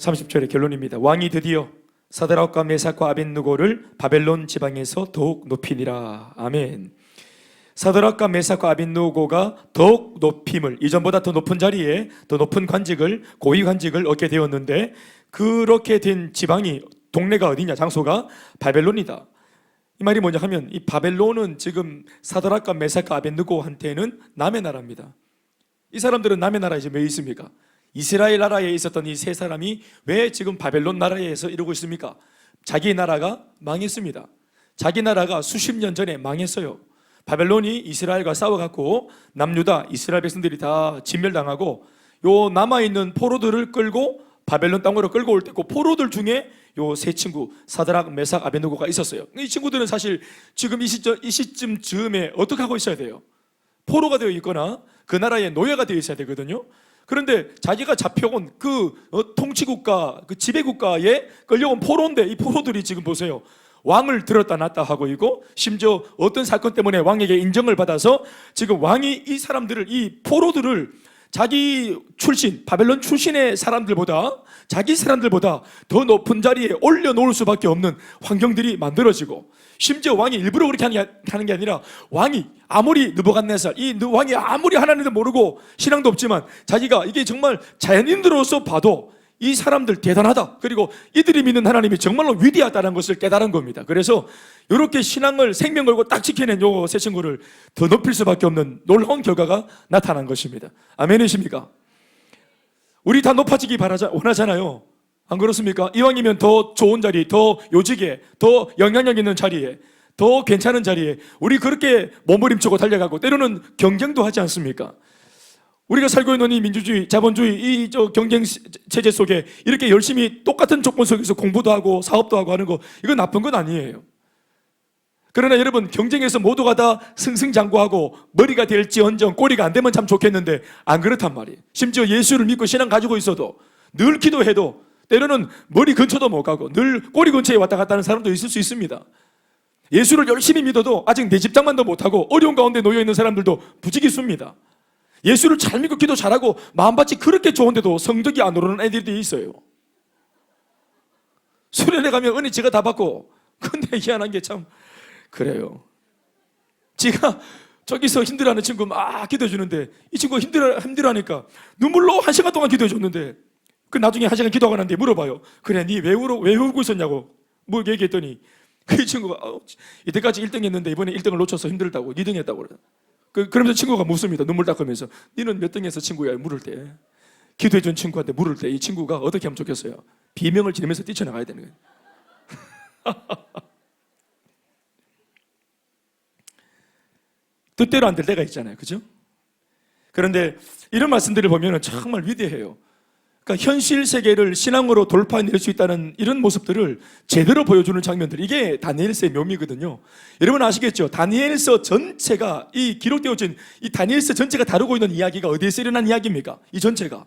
30절의 결론입니다. 왕이 드디어 사드락과 메삭과 아벳느고를 바벨론 지방에서 더욱 높이니라. 아멘. 사드락과 메삭과 아벳느고가 더욱 높임을, 이전보다 더 높은 자리에 더 높은 관직을, 고위 관직을 얻게 되었는데, 그렇게 된 지방이, 동네가 어디냐, 장소가 바벨론이다. 이 말이 뭐냐 하면, 이 바벨론은 지금 사드락과 메삭과 아벳느고한테는 남의 나라입니다. 이 사람들은 남의 나라에 지금 왜 있습니까? 이스라엘 나라에 있었던 이 세 사람이 왜 지금 바벨론 나라에서 이러고 있습니까? 자기 나라가 망했습니다. 자기 나라가 수십 년 전에 망했어요. 바벨론이 이스라엘과 싸워갖고 남유다 이스라엘 백성들이 다 진멸당하고, 요 남아있는 포로들을 끌고 바벨론 땅으로 끌고 올 때 그 포로들 중에 요 세 친구 사드락, 메삭, 아벳느고가 있었어요. 이 친구들은 사실 지금 이 시점 즈음에 어떻게 하고 있어야 돼요? 포로가 되어 있거나 그 나라의 노예가 되어 있어야 되거든요. 그런데 자기가 잡혀온 그 통치국가, 그 지배국가에 끌려온 포로인데, 이 포로들이 지금 보세요, 왕을 들었다 놨다 하고 있고, 심지어 어떤 사건 때문에 왕에게 인정을 받아서 지금 왕이 이 사람들을, 이 포로들을 자기 출신, 바벨론 출신의 사람들보다, 자기 사람들보다 더 높은 자리에 올려놓을 수밖에 없는 환경들이 만들어지고, 심지어 왕이 일부러 그렇게 하는 게 아니라, 왕이 아무리 느부갓네살, 이 왕이 아무리 하나님도 모르고 신앙도 없지만 자기가 이게 정말 자연인으로서 봐도 이 사람들 대단하다, 그리고 이들이 믿는 하나님이 정말로 위대하다는 것을 깨달은 겁니다. 그래서 이렇게 신앙을 생명 걸고 딱 지켜낸 요 세 친구를 더 높일 수밖에 없는 놀라운 결과가 나타난 것입니다. 아멘이십니까? 우리 다 높아지기 원하잖아요. 안 그렇습니까? 이왕이면 더 좋은 자리, 더 요직에, 더 영향력 있는 자리에, 더 괜찮은 자리에 우리 그렇게 몸부림치고 달려가고, 때로는 경쟁도 하지 않습니까? 우리가 살고 있는 이 민주주의, 자본주의, 이 경쟁 체제 속에 이렇게 열심히 똑같은 조건 속에서 공부도 하고 사업도 하고 하는 거, 이건 나쁜 건 아니에요. 그러나 여러분, 경쟁에서 모두가 다 승승장구하고 머리가 될지언정 꼬리가 안 되면 참 좋겠는데, 안 그렇단 말이에요. 심지어 예수를 믿고 신앙 가지고 있어도, 늘 기도해도 때로는 머리 근처도 못 가고 늘 꼬리 근처에 왔다 갔다 하는 사람도 있을 수 있습니다. 예수를 열심히 믿어도 아직 내 집장만도 못하고 어려운 가운데 놓여있는 사람들도 부지기수입니다. 예수를 잘 믿고 기도 잘하고 마음밭이 그렇게 좋은데도 성적이 안 오르는 애들이 있어요. 수련회 가면 은혜 지가 다 받고, 근데 희한한 게 참 그래요. 지가 저기서 힘들어하는 친구 막 기도해 주는데, 이 친구가 힘들어하니까 눈물로 1시간 동안 기도해 줬는데, 그 나중에 1시간 기도하고 나는데 물어봐요. 그래, 니 왜 울고 있었냐고 뭐 얘기했더니, 그 친구가 이때까지 1등 했는데 이번에 1등을 놓쳐서 힘들다고 2등 했다고 그래요. 그러면서 친구가 묻습니다. 눈물 닦으면서, 니는 몇 등 했어 친구야? 물을 때, 기도해 준 친구한테 물을 때 이 친구가 어떻게 하면 좋겠어요? 비명을 지르면서 뛰쳐나가야 되는 거예요. 뜻대로 안 될 때가 있잖아요, 그죠? 그런데 이런 말씀들을 보면 정말 위대해요. 그러니까 현실 세계를 신앙으로 돌파해낼 수 있다는 이런 모습들을 제대로 보여주는 장면들, 이게 다니엘서의 묘미거든요. 여러분 아시겠죠? 다니엘서 전체가, 이 기록되어진 이 다니엘서 전체가 다루고 있는 이야기가 어디에서 일어난 이야기입니까? 이 전체가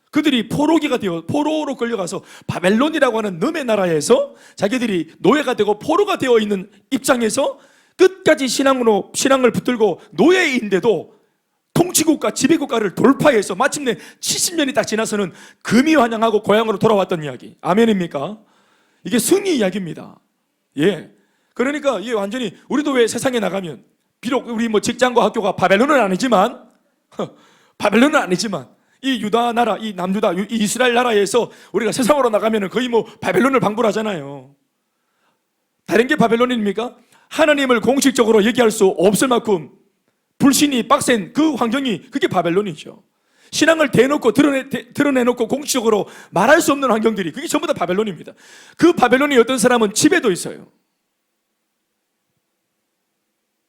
그들이 포로로 끌려가서 바벨론이라고 하는 남의 나라에서 자기들이 노예가 되고 포로가 되어 있는 입장에서 끝까지 신앙을 붙들고 노예인데도 통치국가, 지배국가를 돌파해서 마침내 70년이 딱 지나서는 금이환영하고 고향으로 돌아왔던 이야기. 아멘입니까? 이게 승리 이야기입니다. 예. 그러니까 이게 완전히, 우리도 왜 세상에 나가면, 비록 우리 뭐 직장과 학교가 바벨론은 아니지만 이 유다 나라, 이 남유다, 이 이스라엘 나라에서 우리가 세상으로 나가면 거의 뭐 바벨론을 방불하잖아요. 다른 게 바벨론입니까? 하나님을 공식적으로 얘기할 수 없을 만큼 불신이 빡센 그 환경이, 그게 바벨론이죠. 신앙을 드러내놓고 공식적으로 말할 수 없는 환경들이, 그게 전부 다 바벨론입니다. 그 바벨론이 어떤 사람은 집에도 있어요.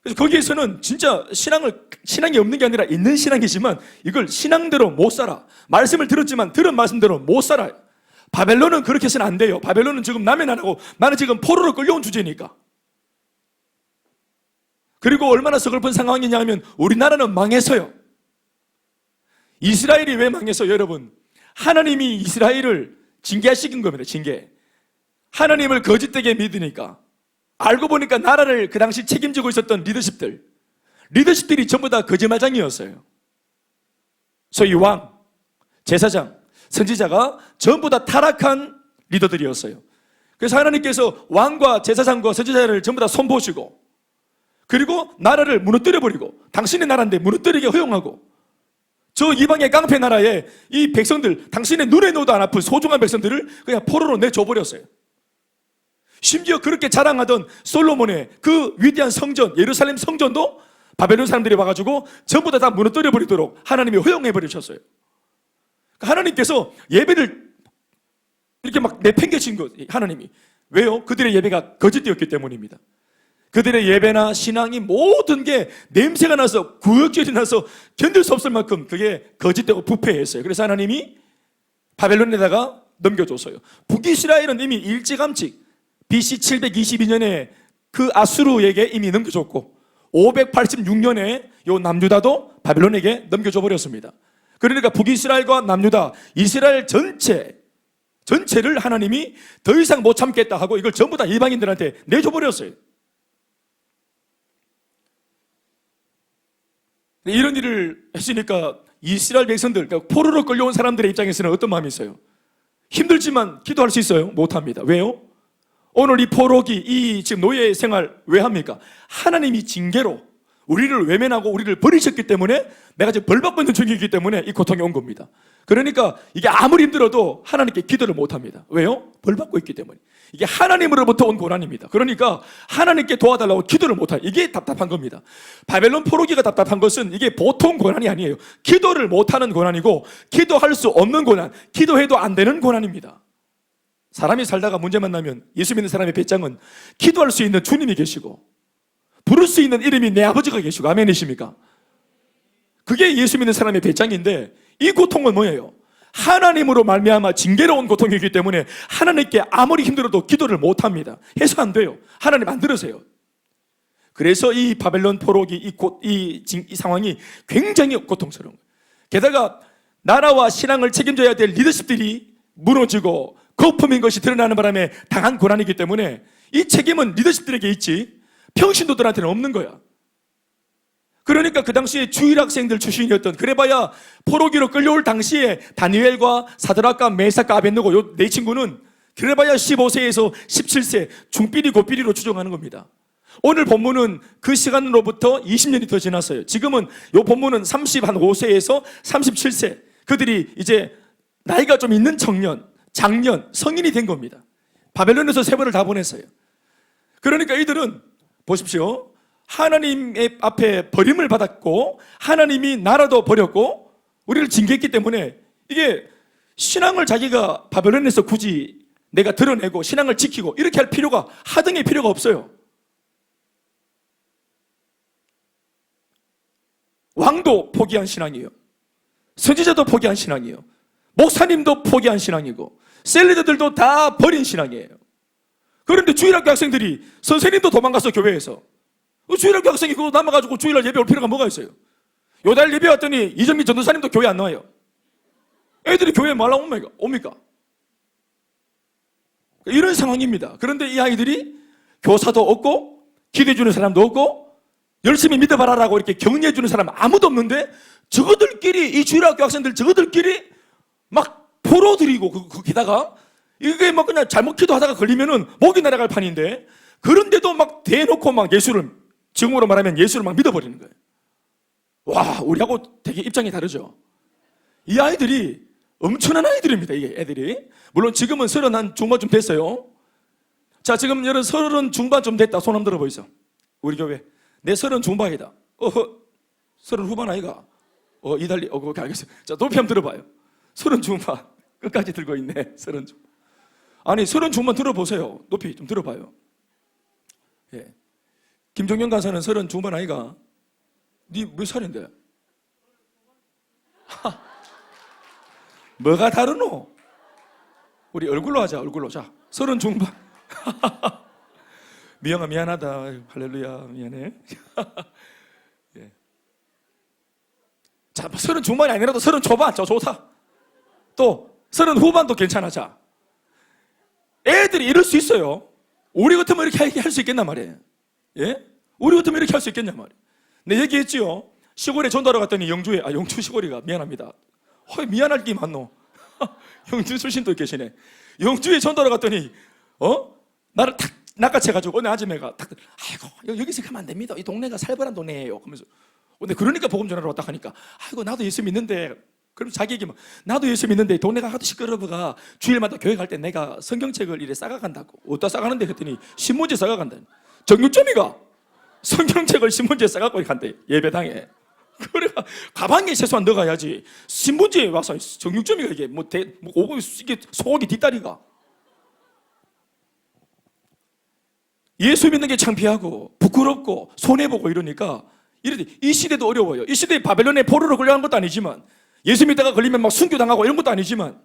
그래서 거기에서는 진짜 신앙이 없는 게 아니라 있는 신앙이지만 이걸 신앙대로 못 살아. 말씀을 들었지만 들은 말씀대로 못 살아요. 바벨론은 그렇게 해서는 안 돼요. 바벨론은 지금 남의 나라고 나는 지금 포로로 끌려온 주제니까. 그리고 얼마나 서글픈 상황이냐 하면, 우리나라는 망해서요. 이스라엘이 왜 망해서, 여러분, 하나님이 이스라엘을 징계하시킨 겁니다. 징계. 하나님을 거짓되게 믿으니까. 알고 보니까 나라를 그 당시 책임지고 있었던 리더십들이 전부 다 거짓말장이었어요. 소위 왕, 제사장, 선지자가 전부 다 타락한 리더들이었어요. 그래서 하나님께서 왕과 제사장과 선지자를 전부 다 손보시고, 그리고 나라를 무너뜨려버리고, 당신의 나라인데 무너뜨리게 허용하고, 저 이방의 깡패 나라에 이 백성들, 당신의 눈에 넣어도 안 아픈 소중한 백성들을 그냥 포로로 내줘버렸어요. 심지어 그렇게 자랑하던 솔로몬의 그 위대한 성전, 예루살렘 성전도 바벨론 사람들이 와가지고 전부 다 무너뜨려버리도록 하나님이 허용해버리셨어요. 하나님께서 예배를 이렇게 막 내팽개친 것, 하나님이. 왜요? 그들의 예배가 거짓되었기 때문입니다. 그들의 예배나 신앙이 모든 게 냄새가 나서, 구역질이 나서 견딜 수 없을 만큼 그게 거짓되고 부패했어요. 그래서 하나님이 바벨론에다가 넘겨줬어요. 북이스라엘은 이미 일찌감치 BC 722년에 그 아수르에게 이미 넘겨줬고, 586년에 요 남유다도 바벨론에게 넘겨줘 버렸습니다. 그러니까 북이스라엘과 남유다, 이스라엘 전체를 하나님이 더 이상 못 참겠다 하고 이걸 전부 다 이방인들한테 내줘 버렸어요. 이런 일을 했으니까 이스라엘 백성들, 그러니까 포로로 끌려온 사람들의 입장에서는 어떤 마음이 있어요? 힘들지만 기도할 수 있어요? 못합니다. 왜요? 오늘 이 포로기, 이 지금 노예 생활 왜 합니까? 하나님이 징계로 우리를 외면하고 우리를 버리셨기 때문에, 내가 지금 벌받고 있는 중이기 때문에 이 고통이 온 겁니다. 그러니까 이게 아무리 힘들어도 하나님께 기도를 못합니다. 왜요? 벌받고 있기 때문에. 이게 하나님으로부터 온 고난입니다. 그러니까 하나님께 도와달라고 기도를 못해요. 이게 답답한 겁니다. 바벨론 포로기가 답답한 것은 이게 보통 고난이 아니에요. 기도를 못하는 고난이고, 기도할 수 없는 고난, 기도해도 안 되는 고난입니다. 사람이 살다가 문제 만나면 예수 믿는 사람의 배짱은 기도할 수 있는 주님이 계시고, 부를 수 있는 이름이 내 아버지가 계시고, 아멘이십니까? 그게 예수 믿는 사람의 배짱인데, 이 고통은 뭐예요? 하나님으로 말미암아 징계로 온 고통이기 때문에 하나님께 아무리 힘들어도 기도를 못합니다. 해서 안 돼요. 하나님 안 들으세요. 그래서 이 바벨론 포로기 이 상황이 굉장히 고통스러운 거예요. 게다가 나라와 신앙을 책임져야 될 리더십들이 무너지고 거품인 것이 드러나는 바람에 당한 고난이기 때문에 이 책임은 리더십들에게 있지 평신도들한테는 없는 거야. 그러니까 그 당시에 주일학생들 출신이었던, 그래봐야 포로기로 끌려올 당시에 다니엘과 사드락과 메삭과 아벳느고 요 네 친구는 그래봐야 15세에서 17세 중삐리 고삐리로 추정하는 겁니다. 오늘 본문은 그 시간으로부터 20년이 더 지났어요. 지금은 요 본문은 35세에서 37세, 그들이 이제 나이가 좀 있는 청년, 장년, 성인이 된 겁니다. 바벨론에서 세벌을 다 보냈어요. 그러니까 이들은 보십시오, 하나님의 앞에 버림을 받았고, 하나님이 나라도 버렸고 우리를 징계했기 때문에, 이게 신앙을 자기가 바벨론에서 굳이 내가 드러내고 신앙을 지키고 이렇게 할 필요가, 하등의 필요가 없어요. 왕도 포기한 신앙이에요. 선지자도 포기한 신앙이에요. 목사님도 포기한 신앙이고, 셀리더들도 다 버린 신앙이에요. 그런데 주일학교 학생들이, 선생님도 도망갔어, 교회에서. 주일학교 학생이 그거 남아가지고 주일날 예배 올 필요가 뭐가 있어요? 요달 예배 왔더니 이정민 전도사님도 교회 안 나와요. 애들이 교회에 말라 옵니까? 이런 상황입니다. 그런데 이 아이들이 교사도 없고, 기대해주는 사람도 없고, 열심히 믿어봐라라고 이렇게 격려해주는 사람 아무도 없는데, 저거들끼리, 이 주일학교 학생들 저거들끼리 막 포로들이고, 게다가 이게 막 그냥 잘못 기도하다가 걸리면은 목이 날아갈 판인데, 그런데도 막 대놓고 막 예수를, 지금으로 말하면 예수를 막 믿어버리는 거예요. 와, 우리하고 되게 입장이 다르죠. 이 아이들이 엄청난 아이들입니다. 이게 애들이. 물론 지금은 30 중반쯤 됐어요. 자, 지금 여러분 30 중반쯤 됐다. 손 한번 들어보이소. 우리 교회. 내 30 중반이다. 30 후반 아이가? 이달리. 그렇게 알겠어요. 자, 높이 한번 들어봐요. 30 중반. 끝까지 들고 있네. 30 중반. 아니, 30 중반 들어보세요. 높이 좀 들어봐요. 예. 김종현 간사는 30 중반 아이가? 니 몇 살인데? 뭐가 다르노? 우리 얼굴로 하자, 얼굴로. 자, 30 중반. 미영아, 미안하다. 할렐루야, 미안해. 예. 자, 30 중반이 아니라도 30 초반, 저 좋다. 또 30 후반도 괜찮아. 자, 애들이 이럴 수 있어요. 우리 같으면 이렇게 할 수 있겠단 말이에요. 예? 우리 같으면 이렇게 할 수 있겠냔 말이에요. 내 얘기했지요. 시골에 전도하러 갔더니 영주 시골이가, 미안합니다. 미안할 게 많노. 영주 출신도 계시네. 영주에 전도를 갔더니 나를 탁 낚아채가지고 어느 아줌마가 탁, 아이고 여기서 가면 안 됩니다. 이 동네가 살벌한 동네예요. 그러면서 근데 그러니까 복음 전하러 왔다 하니까 아이고 나도 예수 믿는데, 그럼 자기 얘기 막 나도 예수 믿는데 동네가 하도 시끄러워가 주일마다 교회 갈 때 내가 성경책을 이래 싸가간다고. 어디다 싸가는데 했더니 신문지에 싸가간다. 정육점이가 성경책을 신문지에 싸갖고 간대, 예배당에. 그래가 가방에 최소한 넣어가야지 신문지에 와서 정육점이가 이게 이게 소고기 뒷다리가. 예수 믿는 게 창피하고 부끄럽고 손해보고 이러니까 이 시대도 어려워요. 이 시대에 바벨론에 포로로 끌려간 것도 아니지만, 예수 믿다가 걸리면 막 순교당하고 이런 것도 아니지만,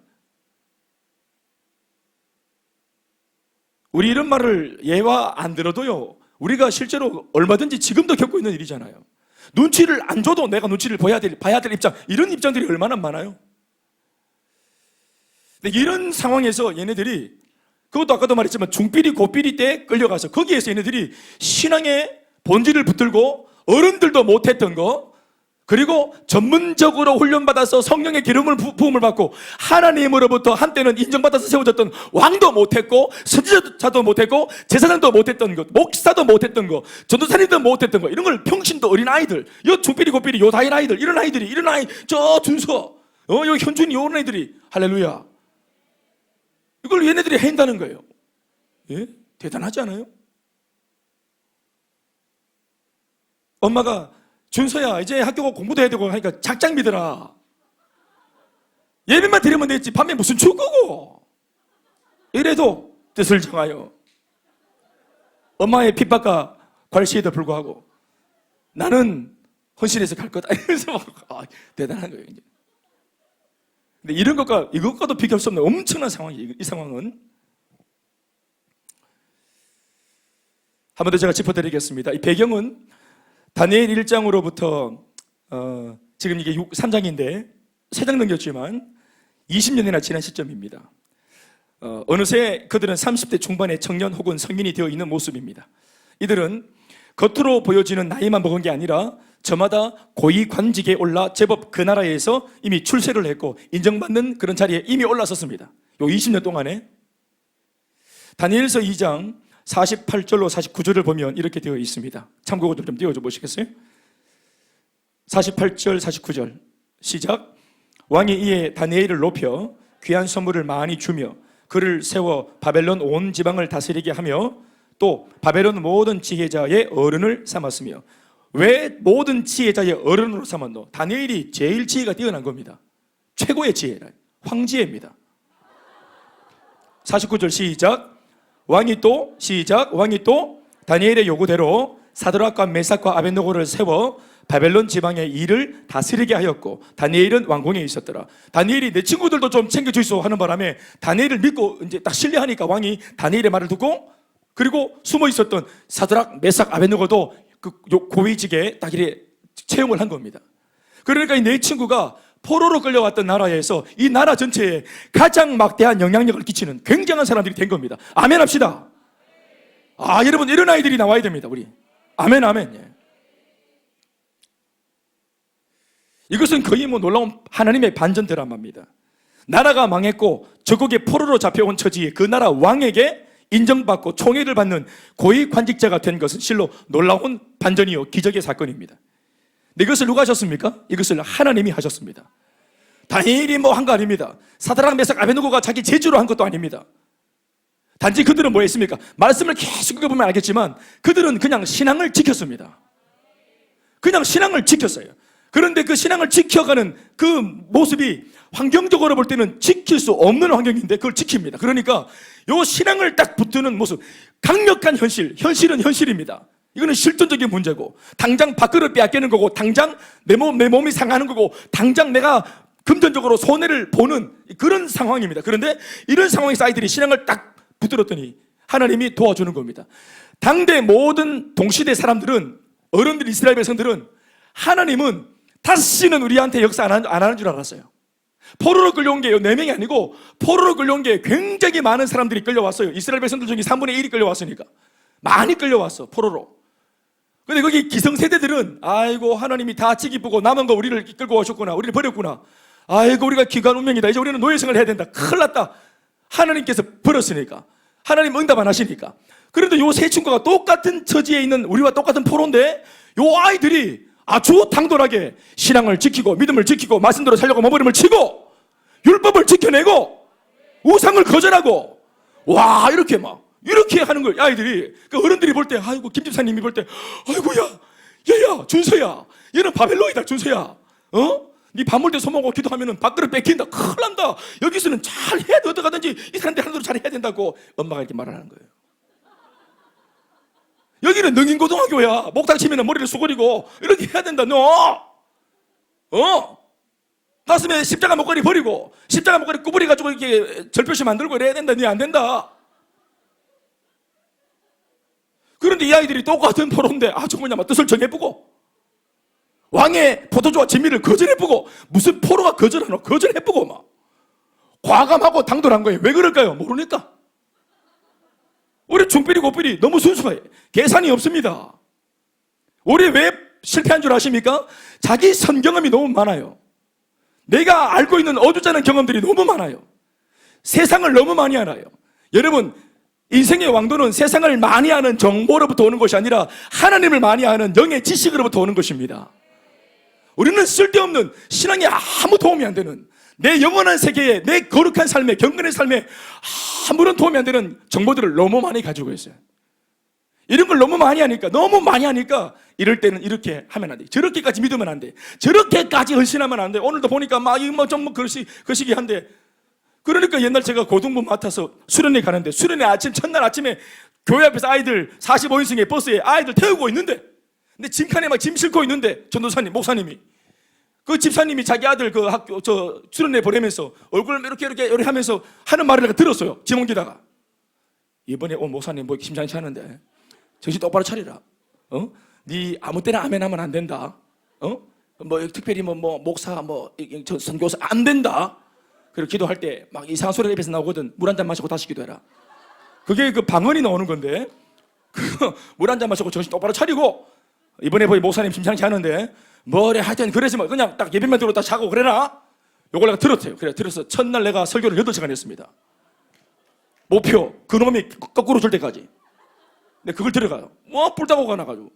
우리 이런 말을 예와 안 들어도요, 우리가 실제로 얼마든지 지금도 겪고 있는 일이잖아요. 눈치를 안 줘도 내가 눈치를 봐야 될 입장, 이런 입장들이 얼마나 많아요. 근데 이런 상황에서 얘네들이, 그것도 아까도 말했지만 중비리 고비리 때 끌려가서 거기에서 얘네들이 신앙의 본질을 붙들고 어른들도 못했던 거, 그리고 전문적으로 훈련받아서 성령의 기름을 부음을 받고 하나님으로부터 한때는 인정받아서 세워졌던 왕도 못했고 선지자도 못했고 제사장도 못했던 것, 목사도 못했던 것, 전도사님도 못했던 것, 이런 걸 평신도 어린 아이들, 요 중비리 고비리 요 다인 아이들, 이런 아이 저 준서 요 현준이 이런 애들이 할렐루야, 이걸 얘네들이 한다는 거예요. 예? 대단하지 않아요? 엄마가 준서야 이제 학교 공부도 해야 되고 하니까 작작 믿어라. 예배만 드리면 되지 밤에 무슨 축구고. 이래도 뜻을 정하여 엄마의 핍박과 괄시에도 불구하고 나는 헌신해서 갈 거다. 이래서 대단한 거예요. 이제. 근데 이것과도 비교할 수 없는 엄청난 상황이에요. 이 상황은 한 번 더 제가 짚어드리겠습니다. 이 배경은 다니엘 1장으로부터 지금 이게 3장인데 3장 넘겼지만 20년이나 지난 시점입니다. 어느새 그들은 30대 중반의 청년 혹은 성인이 되어 있는 모습입니다. 이들은 겉으로 보여지는 나이만 먹은 게 아니라 저마다 고위 관직에 올라 제법 그 나라에서 이미 출세를 했고 인정받는 그런 자리에 이미 올라섰습니다. 요 20년 동안에. 다니엘서 2장 48절로 49절을 보면 이렇게 되어 있습니다. 참고로 좀 띄워줘 보시겠어요? 48절 49절 시작. 왕이 이에 다니엘을 높여 귀한 선물을 많이 주며 그를 세워 바벨론 온 지방을 다스리게 하며 또 바벨론 모든 지혜자의 어른을 삼았으며. 왜 모든 지혜자의 어른으로 삼았노? 다니엘이 제일 지혜가 뛰어난 겁니다. 최고의 지혜라, 황지혜입니다. 49절 시작. 왕이 또 다니엘의 요구대로 사드락과 메삭과 아벳느고를 세워 바벨론 지방의 일을 다스리게 하였고 다니엘은 왕궁에 있었더라. 다니엘이 내 친구들도 좀 챙겨주소 하는 바람에 다니엘을 믿고 이제 딱 신뢰하니까 왕이 다니엘의 말을 듣고, 그리고 숨어 있었던 사드락, 메삭, 아벳느고도 그 고위직에 딱 이렇게 채용을 한 겁니다. 그러니까 이 내 친구가 포로로 끌려왔던 나라에서 이 나라 전체에 가장 막대한 영향력을 끼치는 굉장한 사람들이 된 겁니다. 아멘 합시다. 여러분 이런 아이들이 나와야 됩니다. 우리 아멘. 예. 이것은 거의 놀라운 하나님의 반전 드라마입니다. 나라가 망했고 저국에 포로로 잡혀온 처지에 그 나라 왕에게 인정받고 총애를 받는 고위 관직자가 된 것은 실로 놀라운 반전이요 기적의 사건입니다. 근데 이것을 누가 하셨습니까? 이것을 하나님이 하셨습니다. 다니엘이 한 거 아닙니다. 사드락, 메삭, 아벳느고가 자기 재주로 한 것도 아닙니다. 단지 그들은 뭐 했습니까? 말씀을 계속 읽어보면 알겠지만 그들은 그냥 신앙을 지켰습니다. 그냥 신앙을 지켰어요. 그런데 그 신앙을 지켜가는 그 모습이 환경적으로 볼 때는 지킬 수 없는 환경인데 그걸 지킵니다. 그러니까 요 신앙을 딱 붙드는 모습, 강력한 현실은 현실입니다. 이거는 실존적인 문제고, 당장 밥그릇 빼앗기는 거고, 당장 내 몸이 상하는 거고, 당장 내가 금전적으로 손해를 보는 그런 상황입니다. 그런데 이런 상황에서 아이들이 신앙을 딱 붙들었더니 하나님이 도와주는 겁니다. 당대 모든 동시대 사람들은, 어른들, 이스라엘 백성들은 하나님은 다시는 우리한테 역사 안 하는 줄 알았어요. 포로로 끌려온 게 4명이 아니고 포로로 끌려온 게 굉장히 많은 사람들이 끌려왔어요. 이스라엘 백성들 중에 3분의 1이 끌려왔으니까 많이 끌려왔어, 포로로. 근데 거기 기성세대들은 아이고 하나님이 다 지기쁘고 남은 거 우리를 끌고 오셨구나, 우리를 버렸구나, 아이고 우리가 기관 운명이다. 이제 우리는 노예생활을 해야 된다. 큰일 났다. 하나님께서 버렸으니까. 하나님 응답 안 하시니까. 그런데 요 세 친구가 똑같은 처지에 있는 우리와 똑같은 포로인데 요 아이들이 아주 당돌하게 신앙을 지키고 믿음을 지키고 말씀대로 살려고 몸부림을 치고 율법을 지켜내고 우상을 거절하고 와 이렇게 막 이렇게 하는 걸 아이들이 그 어른들이 볼 때 아이고 김 집사님이 볼 때 아이고야 얘야 준서야 얘는 바벨론이다 준서야 네 밥 먹을 때 손목고 기도하면은 밥그릇 뺏긴다 큰일 난다 여기서는 잘 해야 돼 어떡하든지 이 사람들 하는 대로 잘 해야 된다고 엄마가 이렇게 말을 하는 거예요. 여기는 능인고등학교야. 목탁 치면 머리를 수그리고 이렇게 해야 된다. 너 가슴에 십자가 목걸이 버리고 십자가 목걸이 구부려가지고 이렇게 절표시 만들고 이래야 된다. 너 안 된다. 그런데 이 아이들이 똑같은 포로인데 아주 그냥 뜻을 정해보고 왕의 포도주와 진미를 거절해보고 무슨 포로가 거절하노? 거절해보고 막 과감하고 당돌한 거예요. 왜 그럴까요? 모르니까. 우리 중필이 고필이 너무 순수해. 계산이 없습니다. 우리 왜 실패한 줄 아십니까? 자기 선경험이 너무 많아요. 내가 알고 있는 어두자는 경험들이 너무 많아요. 세상을 너무 많이 알아요. 여러분 인생의 왕도는 세상을 많이 아는 정보로부터 오는 것이 아니라 하나님을 많이 아는 영의 지식으로부터 오는 것입니다. 우리는 쓸데없는 신앙에 아무 도움이 안 되는 내 영원한 세계에 내 거룩한 삶에 경건의 삶에 아무런 도움이 안 되는 정보들을 너무 많이 가지고 있어요. 이런 걸 너무 많이 하니까 이럴 때는 이렇게 하면 안 돼. 저렇게까지 믿으면 안 돼. 저렇게까지 헌신하면 안 돼. 오늘도 보니까 막 이거 좀 거시기 한데 그러니까 옛날 제가 고등부 맡아서 수련회 가는데 수련회 첫날 아침에 교회 앞에서 아이들 45인승의 버스에 아이들 태우고 있는데 근데 짐칸에 막 짐 싣고 있는데 전도사님 목사님이 그 집사님이 자기 아들 그 학교 수련회 보내면서 얼굴을 이렇게 하면서 하는 말을 내가 들었어요. 짐 옮기다가 이번에 온 목사님 뭐 심상치 않은데 정신 똑바로 차리라. 네 아무 때나 아멘 하면 안 된다. 뭐 특별히 뭐 목사 선교사 안 된다. 그리고 기도할 때 막 이상한 소리가 입에서 나오거든. 물 한 잔 마시고 다시 기도해라. 그게 그 방언이 나오는 건데 물 한 잔 마시고 정신 똑바로 차리고 이번에 보니 목사님 심상치 않은데 뭐래 하여튼 그러지 마. 그냥 딱 예배만 들고 딱 자고 그래라. 요걸 내가 들었대요. 그래 들어서 첫날 내가 설교를 8시간 했습니다. 목표 그놈이 거꾸로 줄 때까지. 근데 그걸 들어가요. 뭐 뿔따구가 나가지고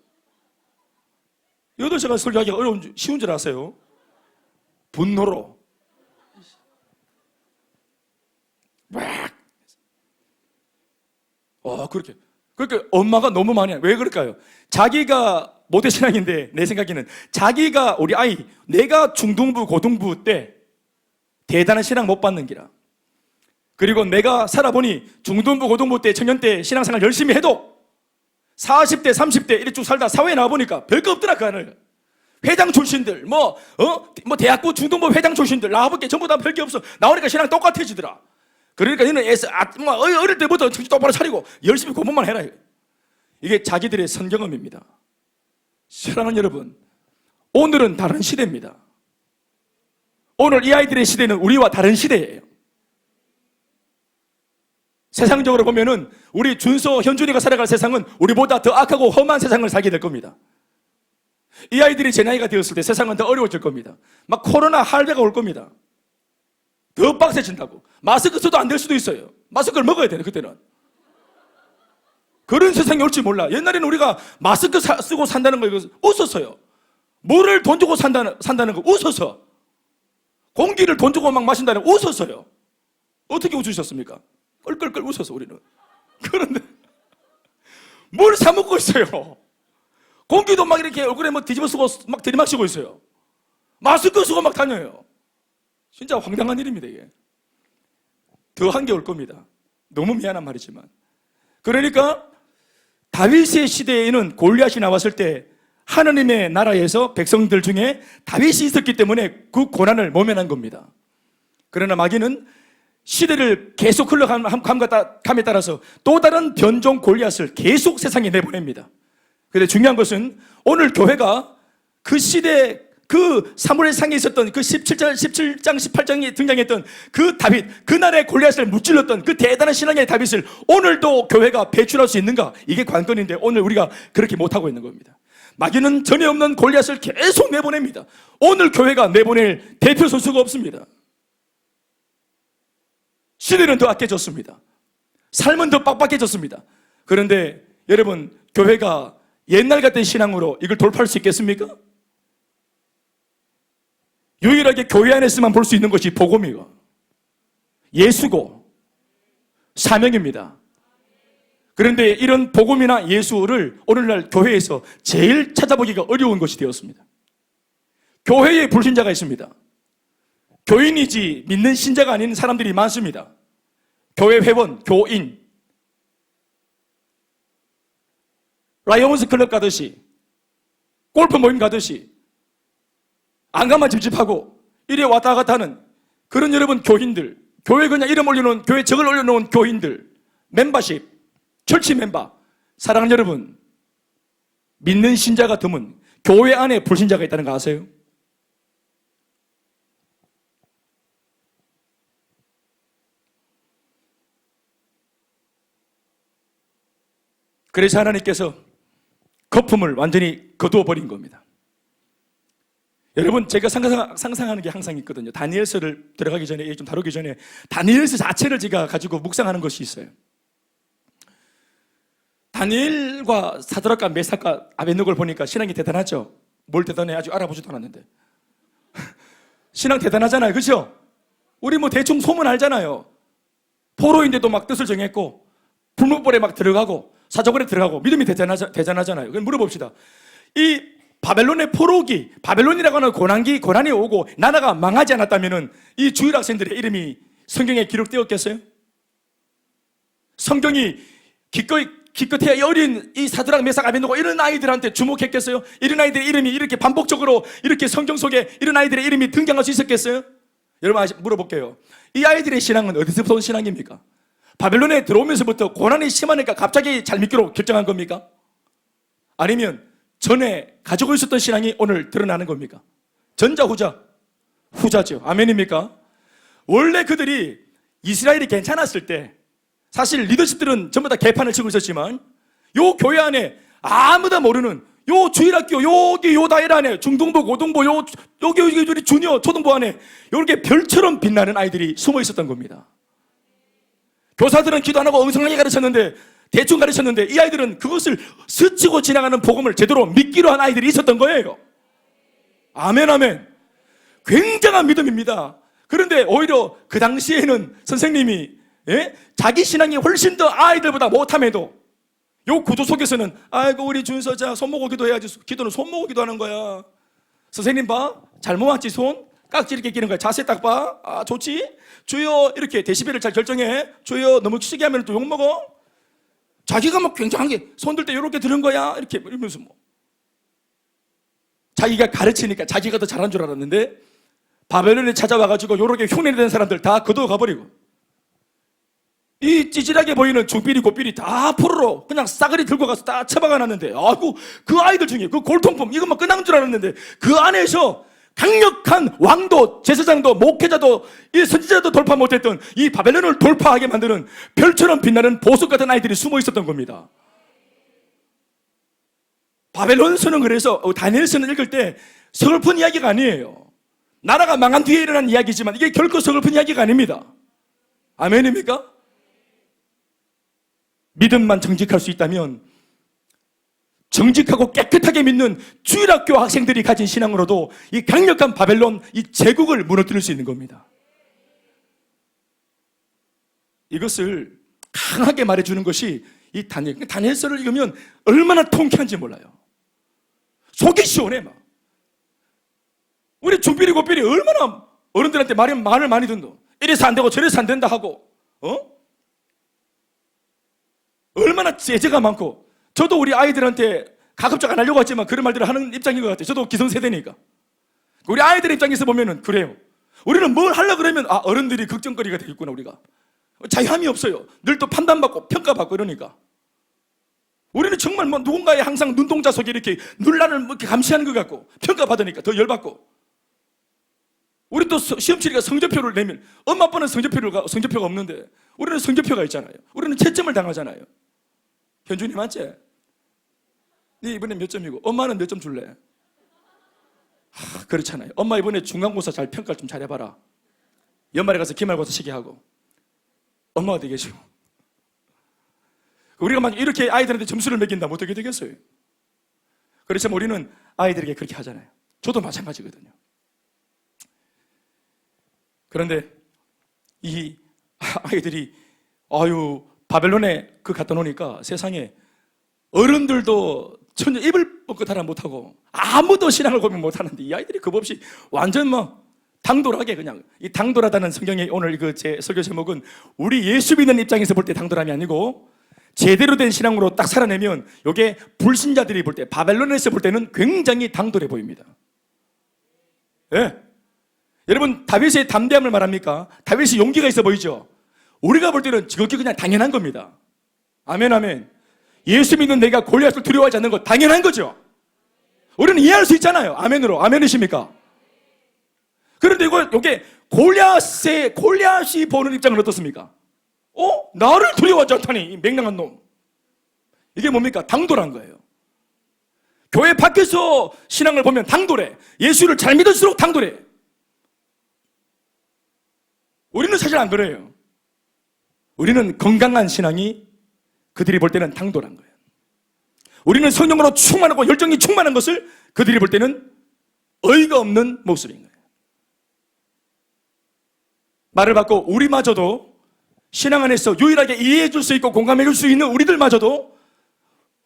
8시간 설교하기가 쉬운 줄 아세요? 분노로 막 그렇게 그러니까 엄마가 너무 많이 해요. 왜 그럴까요? 자기가 모태신앙인데 내 생각에는 자기가 우리 아이 내가 중등부 고등부 때 대단한 신앙 못 받는 기라 그리고 내가 살아보니 중등부 고등부 때 청년 때 신앙생활 열심히 해도 40대 30대 이렇게 쭉 살다 사회에 나와보니까 별거 없더라. 그 안을 회장 출신들 뭐 대학부 중등부 회장 출신들 나와볼게 전부 다 별게 없어. 나오니까 신앙 똑같아지더라. 그러니까 너는 어릴 때부터 정신 똑바로 차리고 열심히 공부만 해라. 이게 자기들의 선경험입니다. 사랑하는 여러분, 오늘은 다른 시대입니다. 오늘 이 아이들의 시대는 우리와 다른 시대예요. 세상적으로 보면은 우리 준서, 현준이가 살아갈 세상은 우리보다 더 악하고 험한 세상을 살게 될 겁니다. 이 아이들이 제 나이가 되었을 때 세상은 더 어려워질 겁니다. 막 코로나 할배가 올 겁니다. 더 빡세진다고. 마스크 써도 안 될 수도 있어요. 마스크를 먹어야 되네 그때는. 그런 세상이 올지 몰라. 옛날에는 우리가 마스크 쓰고 산다는 거 이거 웃었어요. 물을 돈 주고 산다는 거 웃어서. 공기를 돈 주고 막 마신다는 거 웃었어요. 어떻게 웃으셨습니까? 끌끌끌 웃어서 우리는. 그런데 뭘 사 먹고 있어요. 공기도 막 이렇게 얼굴에 뭐 뒤집어 쓰고 막 들이마시고 있어요. 마스크 쓰고 막 다녀요. 진짜 황당한 일입니다 이게. 더 한 게 올 겁니다. 너무 미안한 말이지만. 그러니까 다윗의 시대에는 골리앗이 나왔을 때 하나님의 나라에서 백성들 중에 다윗이 있었기 때문에 그 고난을 모면한 겁니다. 그러나 마귀는 시대를 계속 흘러감에 따라서 또 다른 변종 골리앗을 계속 세상에 내보냅니다. 그런데 중요한 것은 오늘 교회가 그 시대 그 사무엘상에 있었던 그 17장 18장에 등장했던 그 다윗, 그날의 골리앗을 무찔렀던 그 대단한 신앙의 다윗을 오늘도 교회가 배출할 수 있는가? 이게 관건인데 오늘 우리가 그렇게 못하고 있는 겁니다. 마귀는 전에 없는 골리앗을 계속 내보냅니다. 오늘 교회가 내보낼 대표 선수가 없습니다. 시대는 더 악해졌습니다. 삶은 더 빡빡해졌습니다. 그런데 여러분, 교회가 옛날 같은 신앙으로 이걸 돌파할 수 있겠습니까? 유일하게 교회 안에서만 볼 수 있는 것이 복음이고 예수고 사명입니다. 그런데 이런 복음이나 예수를 오늘날 교회에서 제일 찾아보기가 어려운 것이 되었습니다. 교회에 불신자가 있습니다. 교인이지 믿는 신자가 아닌 사람들이 많습니다. 교회 회원, 교인, 라이온스 클럽 가듯이, 골프 모임 가듯이 안 가만 찝찝하고 이래 왔다 갔다 하는 그런 여러분 교인들, 교회 그냥 이름 올려놓은, 교회 적을 올려놓은 교인들, 멤버십, 철치 멤버, 사랑하는 여러분, 믿는 신자가 드문 교회 안에 불신자가 있다는 거 아세요? 그래서 하나님께서 거품을 완전히 거두어 버린 겁니다. 여러분, 제가 상상하는 게 항상 있거든요. 다니엘서를 들어가기 전에, 좀 다루기 전에 다니엘서 자체를 제가 가지고 묵상하는 것이 있어요. 다니엘과 사드락과 메삭과 아벳느고를 보니까 신앙이 대단하죠. 뭘 대단해? 아직 알아보지도 않았는데. 신앙 대단하잖아요. 그렇죠? 우리 뭐 대충 소문 알잖아요. 포로인데도 막 뜻을 정했고 불문벌에 막 들어가고 사정원에 들어가고 믿음이 대단하잖아요. 그럼 물어봅시다. 이 바벨론의 포로기, 바벨론이라고 하는 고난이 오고 나라가 망하지 않았다면 이 주일 학생들의 이름이 성경에 기록되었겠어요? 성경이 기껏해야 어린 이 사드락 메삭 아벳느고 이런 아이들한테 주목했겠어요? 이런 아이들의 이름이 이렇게 반복적으로 이렇게 성경 속에 이런 아이들의 이름이 등장할 수 있었겠어요? 여러분 물어볼게요. 이 아이들의 신앙은 어디서부터 온 신앙입니까? 바벨론에 들어오면서부터 고난이 심하니까 갑자기 잘 믿기로 결정한 겁니까? 아니면 전에 가지고 있었던 신앙이 오늘 드러나는 겁니까? 전자 후자? 후자죠. 아멘입니까? 원래 그들이 이스라엘이 괜찮았을 때 사실 리더십들은 전부 다 개판을 치고 있었지만 요 교회 안에 아무도 모르는 요 주일학교 여기 요 다일 안에 중등부 고등부 여기 주니어 초등부 안에 이렇게 별처럼 빛나는 아이들이 숨어 있었던 겁니다. 교사들은 기도 안 하고 엉성하게 가르쳤는데 대충 가르쳤는데 이 아이들은 그것을 스치고 지나가는 복음을 제대로 믿기로 한 아이들이 있었던 거예요. 아멘 아멘. 굉장한 믿음입니다. 그런데 오히려 그 당시에는 선생님이 자기 신앙이 훨씬 더 아이들보다 못함에도 요 구조 속에서는 아이고 우리 준서자 손 모고 기도해야지. 기도는 손 모고 기도하는 거야. 선생님 봐, 잘 모았지 손? 깍지 이렇게 끼는 거야. 자세 딱 봐. 아 좋지? 주여 이렇게 데시벨을 잘 결정해. 주여 너무 시게 하면 또 욕먹어. 자기가 막 굉장하게 손 들 때 이렇게 드는 거야. 이렇게 이러면서 뭐 자기가 가르치니까 자기가 더 잘한 줄 알았는데 바벨론에 찾아와가지고 이렇게 흉내내는 사람들 다 거두어 가버리고 이 찌질하게 보이는 중삐리 고삐리 다 포로로 그냥 싸그리 들고 가서 다 처박아 놨는데 아이고 그 아이들 중에 그 골통품 이것만 끝난 줄 알았는데 그 안에서 강력한 왕도, 제사장도, 목회자도, 이 선지자도 돌파 못했던 이 바벨론을 돌파하게 만드는 별처럼 빛나는 보석 같은 아이들이 숨어 있었던 겁니다. 바벨론서는 그래서 다니엘서는 읽을 때 서글픈 이야기가 아니에요. 나라가 망한 뒤에 일어난 이야기지만 이게 결코 서글픈 이야기가 아닙니다. 아멘입니까? 믿음만 정직할 수 있다면 정직하고 깨끗하게 믿는 주일학교 학생들이 가진 신앙으로도 이 강력한 바벨론 이 제국을 무너뜨릴 수 있는 겁니다. 이것을 강하게 말해주는 것이 이 다니엘서를 읽으면 얼마나 통쾌한지 몰라요. 속이 시원해 막. 우리 중삐리 고삐리 얼마나 어른들한테 말을 많이 듣노. 이래서 안 되고 저래서 안 된다 하고 얼마나 제재가 많고 저도 우리 아이들한테 가급적 안 하려고 했지만 그런 말들을 하는 입장인 것 같아요. 저도 기성세대니까. 우리 아이들 입장에서 보면은 그래요. 우리는 뭘 하려고 그러면 어른들이 걱정거리가 되겠구나 우리가. 자유함이 없어요. 늘 또 판단받고 평가받고 이러니까. 우리는 정말 뭐 누군가의 항상 눈동자 속에 이렇게 논란을 이렇게 감시하는 것 같고 평가받으니까 더 열받고. 우리 또 시험치니까 성적표를 내면 엄마 아빠는 성적표가 없는데 우리는 성적표가 있잖아요. 우리는 채점을 당하잖아요. 현준이 맞지? 네 이번에 몇 점이고 엄마는 몇 점 줄래? 그렇잖아요. 엄마 이번에 중간고사 잘 평가를 좀 잘해봐라. 연말에 가서 기말고사 시기하고 엄마가 되겠죠. 우리가 만약 이렇게 아이들한테 점수를 매긴다면 어떻게 되겠어요? 그렇지만 우리는 아이들에게 그렇게 하잖아요. 저도 마찬가지거든요. 그런데 이 아이들이 바벨론에 갖다 놓으니까 세상에 어른들도 전혀 입을 뻗고 못하고 아무도 신앙을 고백 못하는데 이 아이들이 겁없이 완전 당돌하게 그냥, 이 당돌하다는 성경의 오늘 제 설교 제목은 우리 예수 믿는 입장에서 볼 때 당돌함이 아니고 제대로 된 신앙으로 딱 살아내면 이게 불신자들이 볼 때, 바벨론에서 볼 때는 굉장히 당돌해 보입니다. 예. 여러분, 다윗의 담대함을 말합니까? 다윗의 용기가 있어 보이죠? 우리가 볼 때는 지극히 그냥 당연한 겁니다. 아멘, 아멘. 예수 믿는 내가 골리앗을 두려워하지 않는 거 당연한 거죠. 우리는 이해할 수 있잖아요. 아멘으로. 아멘이십니까? 그런데 이게 골리앗이 보는 입장은 어떻습니까? 나를 두려워하지 않다니, 이 맹랑한 놈. 이게 뭡니까? 당돌한 거예요. 교회 밖에서 신앙을 보면 당돌해. 예수를 잘 믿을수록 당돌해. 우리는 사실 안 그래요. 우리는 건강한 신앙이 그들이 볼 때는 당돌한 거예요. 우리는 성령으로 충만하고 열정이 충만한 것을 그들이 볼 때는 어이가 없는 모습인 거예요. 말을 바꿔 우리마저도 신앙 안에서 유일하게 이해해 줄 수 있고 공감해 줄 수 있는 우리들마저도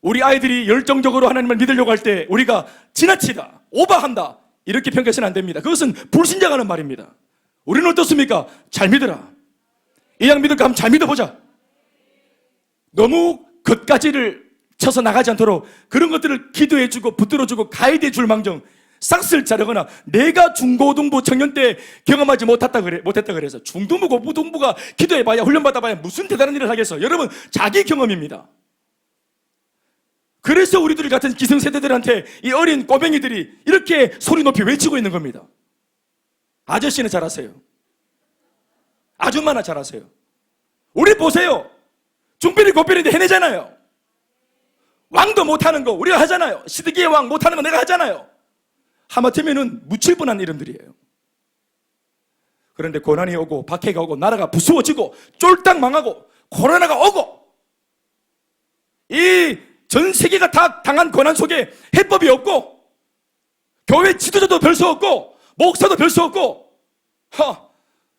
우리 아이들이 열정적으로 하나님을 믿으려고 할 때 우리가 지나치다, 오버한다 이렇게 평가해서는 안 됩니다. 그것은 불신자가 하는 말입니다. 우리는 어떻습니까? 잘 믿어라. 이왕 믿을까 하면 잘 믿어보자. 너무 겉가지를 쳐서 나가지 않도록 그런 것들을 기도해주고 붙들어주고 가이드해줄 망정 싹쓸 자르거나 내가 중고등부 청년 때 경험하지 못했다 그래서 중등부 고등부가 기도해봐야 훈련받아봐야 무슨 대단한 일을 하겠어. 여러분, 자기 경험입니다. 그래서 우리들 같은 기성세대들한테 이 어린 꼬맹이들이 이렇게 소리 높이 외치고 있는 겁니다. 아저씨는 잘하세요. 아줌마나 잘하세요. 우리 보세요. 중필이 고필인데 해내잖아요. 왕도 못하는 거 우리가 하잖아요. 시드기의 왕 못하는 거 내가 하잖아요. 하마터면은 묻힐 뻔한 이름들이에요. 그런데 고난이 오고 박해가 오고 나라가 부수어지고 쫄딱 망하고 코로나가 오고 이 전 세계가 다 당한 고난 속에 해법이 없고 교회 지도자도 별 수 없고 목사도 별 수 없고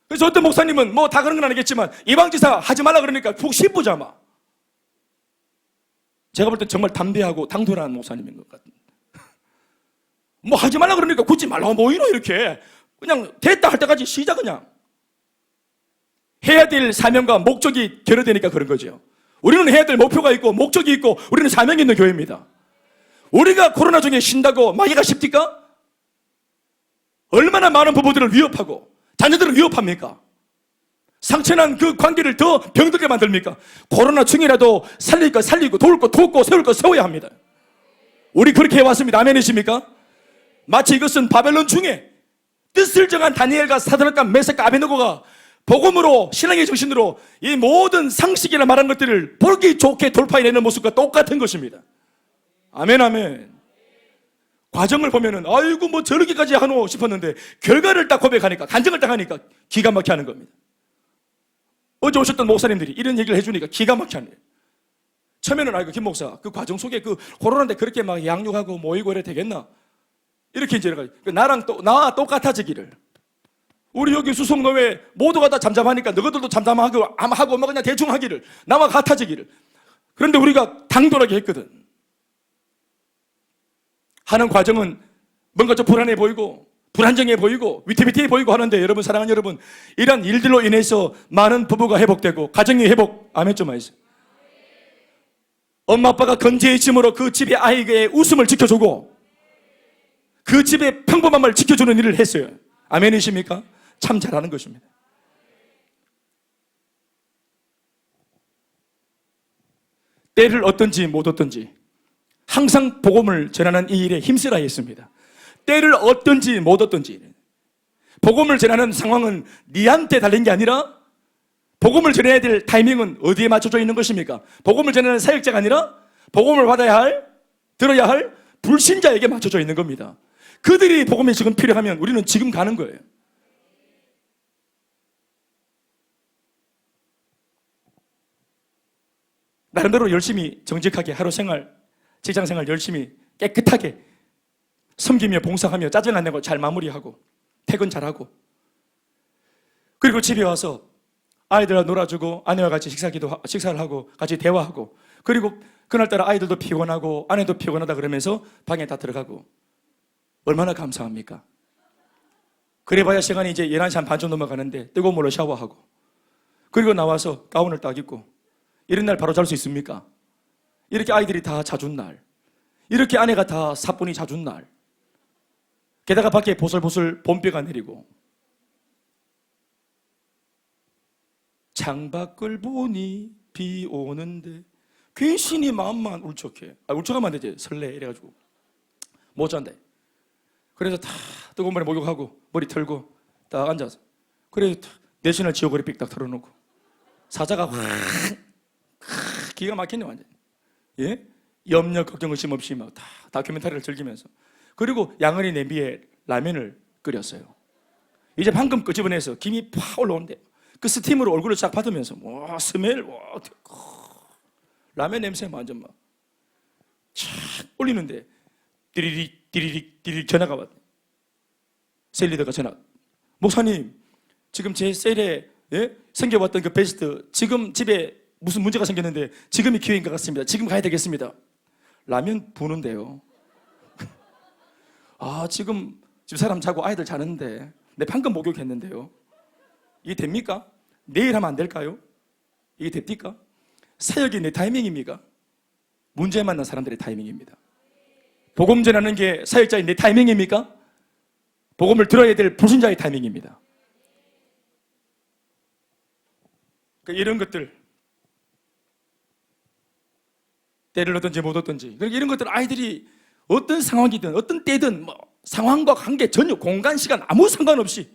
그래서 어떤 목사님은 다 그런 건 아니겠지만 이방지사 하지 말라 그러니까 푹 씹부자마. 제가 볼 땐 정말 담대하고 당돌한 목사님인 것 같아요. 하지 말라 그러니까 굳이 말라고 뭐이노 이렇게 그냥 됐다 할 때까지 시작 그냥. 해야 될 사명과 목적이 결여되니까 그런 거죠. 우리는 해야 될 목표가 있고 목적이 있고 우리는 사명이 있는 교회입니다. 우리가 코로나 중에 쉰다고 마귀가 쉽니까? 얼마나 많은 부부들을 위협하고 자녀들을 위협합니까? 상처난 그 관계를 더 병들게 만듭니까? 코로나 중이라도 살릴 거 살리고 도울 거 돕고 세울 거 세워야 합니다. 우리 그렇게 해왔습니다. 아멘이십니까? 마치 이것은 바벨론 중에 뜻을 정한 다니엘과 사드락과 메삭과 아벤느고가 복음으로 신앙의 정신으로 이 모든 상식이라 말한 것들을 보기 좋게 돌파해내는 모습과 똑같은 것입니다. 아멘 아멘. 과정을 보면은 아이고 저렇게까지 하노 싶었는데 결과를 딱 고백하니까 간증을 딱 하니까 기가 막히게 하는 겁니다. 어제 오셨던 목사님들이 이런 얘기를 해주니까 기가 막히게 하네요. 처음에는 김 목사 그 과정 속에 그 코로나인데 그렇게 막 양육하고 모이고 이래 되겠나 이렇게 이제 나랑 나와 똑같아지기를. 우리 여기 수성노회 모두가 다 잠잠하니까 너희들도 잠잠하고 하고 그냥 대충 하기를 나와 같아지기를. 그런데 우리가 당돌하게 했거든. 하는 과정은 뭔가 좀 불안해 보이고 불안정해 보이고 위태위태해 보이고 하는데 여러분 사랑하는 여러분 이런 일들로 인해서 많은 부부가 회복되고 가정이 회복 아멘 좀 하세요. 엄마 아빠가 건재해짐으로 그 집의 아이의 웃음을 지켜주고 그 집의 평범함을 지켜주는 일을 했어요. 아멘이십니까? 참 잘하는 것입니다. 때를 얻든지 못 얻든지 항상 복음을 전하는 이 일에 힘쓰라 했습니다. 때를 얻든지 못 얻든지 복음을 전하는 상황은 니한테 달린 게 아니라 복음을 전해야 될 타이밍은 어디에 맞춰져 있는 것입니까? 복음을 전하는 사역자가 아니라 복음을 받아야 할 들어야 할 불신자에게 맞춰져 있는 겁니다. 그들이 복음이 지금 필요하면 우리는 지금 가는 거예요. 나름대로 열심히 정직하게 하루 생활, 직장 생활 열심히 깨끗하게 섬기며 봉사하며 짜증 안 내고 잘 마무리하고 퇴근 잘하고, 그리고 집에 와서 아이들과 놀아주고 아내와 같이 식사를 하고 같이 대화하고, 그리고 그날따라 아이들도 피곤하고 아내도 피곤하다 그러면서 방에 다 들어가고, 얼마나 감사합니까? 그래봐야 시간이 이제 11시 한 반쯤 넘어가는데 뜨거운 물로 샤워하고, 그리고 나와서 가운을 딱 입고, 이런 날 바로 잘 수 있습니까? 이렇게 아이들이 다 자준 날, 이렇게 아내가 다 사뿐히 자준 날, 게다가 밖에 보슬보슬 봄비가 내리고, 창밖을 보니 비 오는데 괜시니 마음만 울적해. 울적하면 안 되지, 설레 이래가지고 못 잔대. 그래서 다 뜨거운 물에 목욕하고 머리 털고 딱 앉아서, 그래 내신을 지오고리 삑딱 털어놓고 사자가 확 기가 막히네 완전. 예? 염려 걱정 의심 없이 막 다 다큐멘터리를 즐기면서, 그리고 양은이 냄비에 라면을 끓였어요. 이제 방금 끄집어내서 김이 팍 올라오는데 그 스팀으로 얼굴을 쫙 받으면서 와 스멜, 와 라면 냄새 완전 막 촥 올리는데 띠리릭 전화가 왔네. 셀리더가 전화. 목사님, 지금 제 셀에 생겨왔던 그 베스트 지금 집에 무슨 문제가 생겼는데 지금이 기회인 것 같습니다. 지금 가야 되겠습니다. 라면 부는데요. 지금 집사람 자고 아이들 자는데 내 방금 목욕했는데요. 이게 됩니까? 내일 하면 안 될까요? 이게 됩니까? 사역이 내 타이밍입니까? 문제 만난 사람들의 타이밍입니다. 복음 전하는 게 사역자인 내 타이밍입니까? 복음을 들어야 될 불신자의 타이밍입니다. 그러니까 이런 것들, 때를 얻든지 못 얻든지, 그러니까 이런 것들 아이들이 어떤 상황이든 어떤 때든 상황과 관계 전혀 공간 시간 아무 상관없이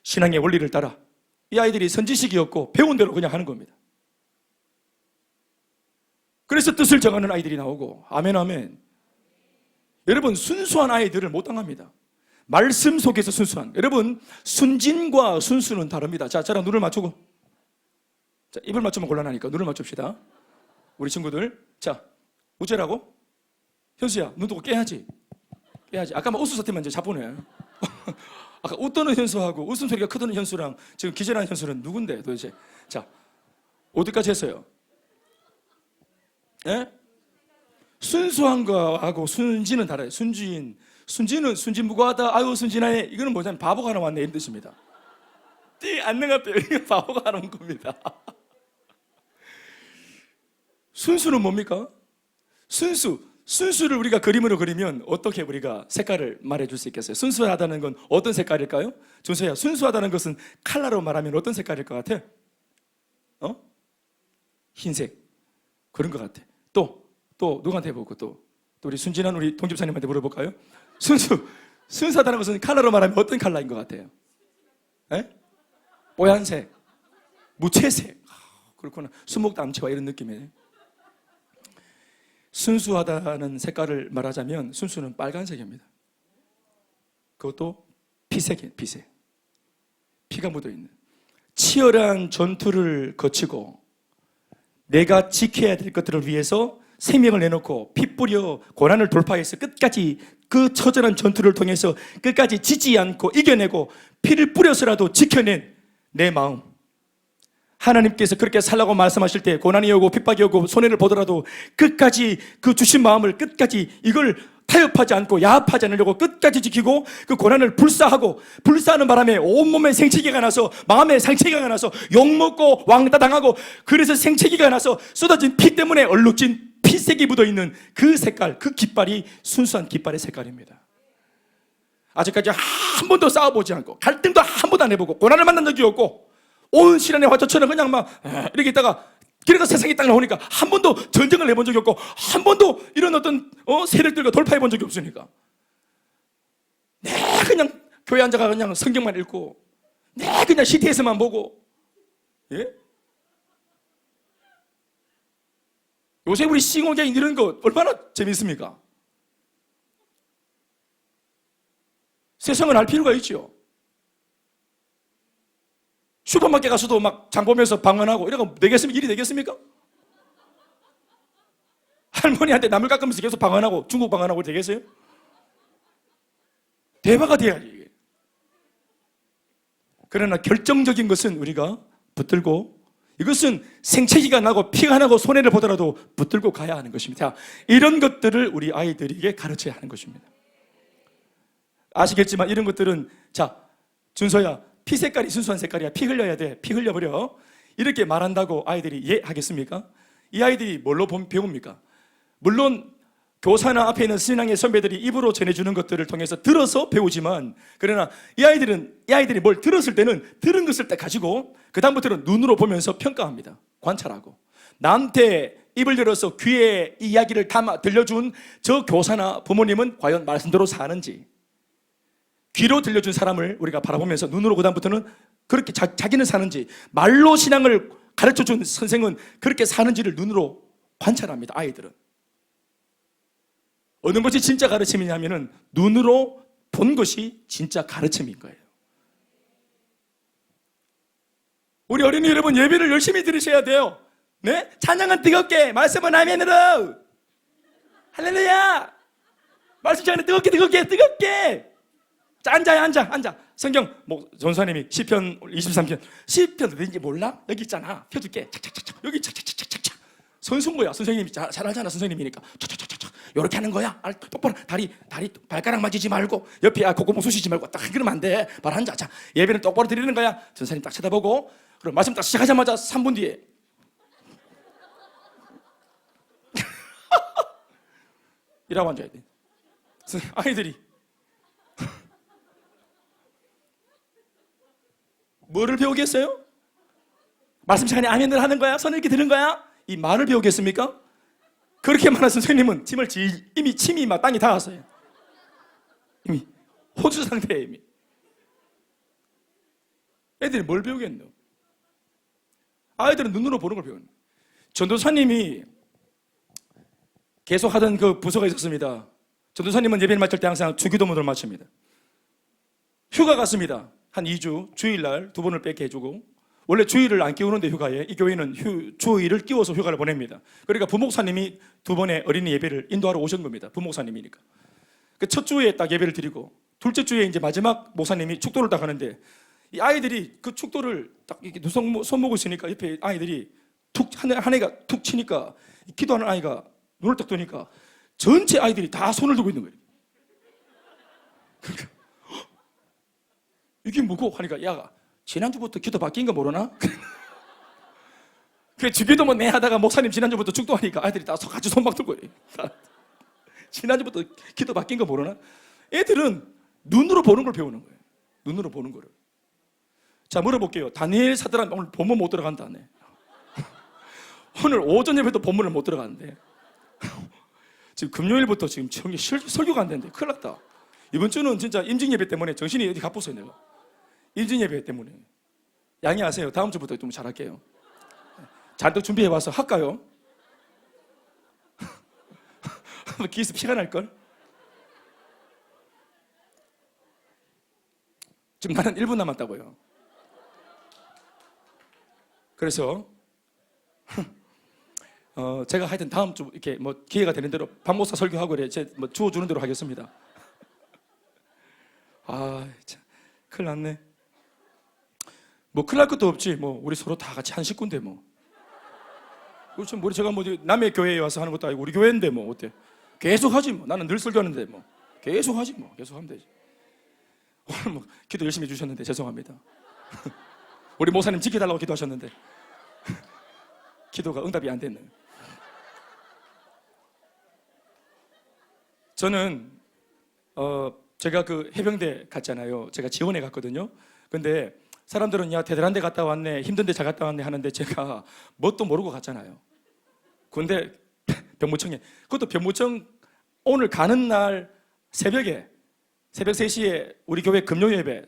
신앙의 원리를 따라 이 아이들이 선지식이었고 배운 대로 그냥 하는 겁니다. 그래서 뜻을 정하는 아이들이 나오고, 아멘 아멘. 여러분, 순수한 아이들을 못 당합니다. 말씀 속에서 순수한, 여러분 순진과 순수는 다릅니다. 자, 저랑 눈을 맞추고, 자, 입을 맞추면 곤란하니까 눈을 맞춥시다. 우리 친구들, 자, 우째라고? 현수야, 눈 뜨고 깨야지. 아까 막 웃으셨더만 이제 자꾸네. 아까 웃더는 현수하고 웃음소리가 크던 현수랑 지금 기절한 현수는 누군데 도대체? 자, 어디까지 했어요? 예? 순수한 거하고 순진은 달라요. 순진은 순진무구하다. 아유 순진하네. 이거는 뭐냐면 바보가 하나 왔네 이런 뜻입니다. 안 나갔대요. 이거 바보가 하나 온 겁니다. 순수는 뭡니까? 순수를 우리가 그림으로 그리면 어떻게 우리가 색깔을 말해줄 수 있겠어요? 순수하다는 건 어떤 색깔일까요? 준서야, 순수하다는 것은 컬러로 말하면 어떤 색깔일 것 같아? 흰색. 그런 것 같아. 또 누구한테 해보고 또 우리 순진한 우리 동집사님한테 물어볼까요? 순수하다는 것은 컬러로 말하면 어떤 컬러인 것 같아요? 에? 뽀얀색, 무채색. 그렇구나. 수목담채와 이런 느낌이에요. 순수하다는 색깔을 말하자면 순수는 빨간색입니다. 그것도 피색이에요. 피색. 피가 묻어있는, 치열한 전투를 거치고 내가 지켜야 될 것들을 위해서 생명을 내놓고 피 뿌려 고난을 돌파해서 끝까지 그 처절한 전투를 통해서 끝까지 지지 않고 이겨내고 피를 뿌려서라도 지켜낸 내 마음, 하나님께서 그렇게 살라고 말씀하실 때 고난이 오고 핍박이 오고 손해를 보더라도 끝까지 그 주신 마음을 끝까지 이걸 타협하지 않고 야합하지 않으려고 끝까지 지키고 그 고난을 불사하는 바람에 온몸에 생채기가 나서 마음에 상처가 나서 욕먹고 왕따 당하고, 그래서 생채기가 나서 쏟아진 피 때문에 얼룩진 피색이 묻어있는 그 색깔, 그 깃발이 순수한 깃발의 색깔입니다. 아직까지 한 번도 싸워보지 않고 갈등도 한 번도 안 해보고 고난을 만난 적이 없고 온 시련의 화초처럼 그냥 막 이렇게 있다가 그래서 세상에 딱 나오니까 한 번도 전쟁을 해본 적이 없고 한 번도 이런 어떤 세력들과 돌파해 본 적이 없으니까 내가 그냥 교회 앉아가 그냥 성경만 읽고 내가 그냥 CT에서만 보고, 예? 요새 우리 싱어게인 이런 거 얼마나 재밌습니까? 세상을 알 필요가 있죠. 슈퍼마켓 가서도 막 장 보면서 방언하고 이런 거 되겠습니까? 일이 되겠습니까? 할머니한테 나물 깎으면서 계속 방언하고 중국 방언하고 되겠어요? 대화가 돼야지 이게. 그러나 결정적인 것은 우리가 붙들고, 이것은 생채기가 나고 피가 나고 손해를 보더라도 붙들고 가야 하는 것입니다. 이런 것들을 우리 아이들에게 가르쳐야 하는 것입니다. 아시겠지만 이런 것들은, 자, 준서야, 피 색깔이 순수한 색깔이야. 피 흘려야 돼. 피 흘려버려. 이렇게 말한다고 아이들이 예 하겠습니까? 이 아이들이 뭘로 배웁니까? 물론 교사나 앞에 있는 신앙의 선배들이 입으로 전해주는 것들을 통해서 들어서 배우지만, 그러나 이 아이들이 뭘 들었을 때는 들은 것을 딱 가지고 그 다음부터는 눈으로 보면서 평가합니다. 관찰하고. 나한테 입을 열어서 귀에 이 이야기를 담아 들려준 저 교사나 부모님은 과연 말씀대로 사는지, 귀로 들려준 사람을 우리가 바라보면서 눈으로 그 다음부터는 그렇게 자기는 사는지, 말로 신앙을 가르쳐준 선생은 그렇게 사는지를 눈으로 관찰합니다. 아이들은 어느 것이 진짜 가르침이냐면은 눈으로 본 것이 진짜 가르침인 거예요. 우리 어린이 여러분, 예배를 열심히 들으셔야 돼요. 네? 찬양은 뜨겁게, 말씀은 아멘으로. 할렐루야. 말씀 시간에 뜨겁게. 자, 앉아. 성경, 전사님이 시편 23편. 시편 어딘지 몰라? 여기 있잖아. 펴줄게. 착착착착. 여기 착착착착착. 선수인 거야. 선생님이 잘 알잖아. 선생님이니까. 착착착착착. 요렇게 하는 거야. 똑바로 다리 발가락 맞이지 말고 옆에 콧구멍 쑤시지 말고 딱 그러면 안 돼. 바로 앉아. 자, 예배는 똑바로 드리는 거야. 전사님 딱 쳐다보고, 그럼 말씀 딱 시작하자마자 3분 뒤에 이라고 앉아야 돼. 아이들이 뭐를 배우겠어요? 말씀 시간에 아멘을 하는 거야? 손을 이렇게 드는 거야? 이 말을 배우겠습니까? 그렇게 말한 선생님은 이미 침이 막 땅에 닿았어요. 이미 호주 상태에 이미. 애들이 뭘 배우겠노? 아이들은 눈으로 보는 걸 배우는. 전도사님이 계속 하던 그 부서가 있었습니다. 전도사님은 예배를 마칠 때 항상 주기도문을 마칩니다. 휴가 갔습니다. 한 2주 주일날 2번을 뺏게 해주고, 원래 주일을 안 끼우는데 휴가에 이 교회는 주일을 끼워서 휴가를 보냅니다. 그러니까 부목사님이 2번의 어린이 예배를 인도하러 오신 겁니다. 부목사님이니까. 그 첫 주에 딱 예배를 드리고, 둘째 주에 이제 마지막 목사님이 축도를 딱 하는데, 이 아이들이 그 축도를 딱 이렇게 손목을 쓰니까 옆에 아이들이 한 애가 툭 치니까, 기도하는 아이가 눈을 딱 뜨니까 전체 아이들이 다 손을 들고 있는 거예요. 그러니까 이게 뭐고 하니까, 야, 지난주부터 기도 바뀐 거 모르나? 그 주기도문 내 하다가 목사님 지난주부터 축도하니까 아이들이 다 같이 손 막 들고 해요. 지난주부터 기도 바뀐 거 모르나? 애들은 눈으로 보는 걸 배우는 거예요. 눈으로 보는 거를. 자, 물어볼게요. 다니엘 사들한 오늘 본문 못 들어간다. 네. 오늘 오전 예배도 본문을 못 들어가는데 지금 금요일부터 지금 설교가 안 되는데 큰일 났다. 이번 주는 진짜 임직 예배 때문에 정신이 어디 가쁘어요. 내가 임직 예배 때문에 양해하세요. 다음 주부터 좀 잘할게요. 잔뜩 준비해와서 할까요? 귀에서 피가 날걸? 지금 나는 1분 남았다고요. 그래서 제가 하여튼 다음 주 이렇게 기회가 되는 대로 박목사 설교하고 그래 주어주는 대로 하겠습니다. 아, 참 큰일 났네. 큰일 날 것도 없지. 우리 서로 다 같이 한 식구인데 그렇죠. 제가 남의 교회에 와서 하는 것도 아니고 우리 교회인데 어때? 계속 하지 나는 늘 설교하는데 계속 하지 계속 하면 되지. 오늘 기도 열심히 해주셨는데 죄송합니다. 우리 목사님 지켜달라고 기도하셨는데 기도가 응답이 안 됐네요. 저는 제가 그 해병대 갔잖아요. 제가 지원해 갔거든요. 근데 사람들은 야 대단한 데 갔다 왔네, 힘든데 잘 갔다 왔네 하는데 제가 뭣도 모르고 갔잖아요. 근데 병무청에, 그것도 병무청 오늘 가는 날 새벽 3시에 우리 교회 금요 예배,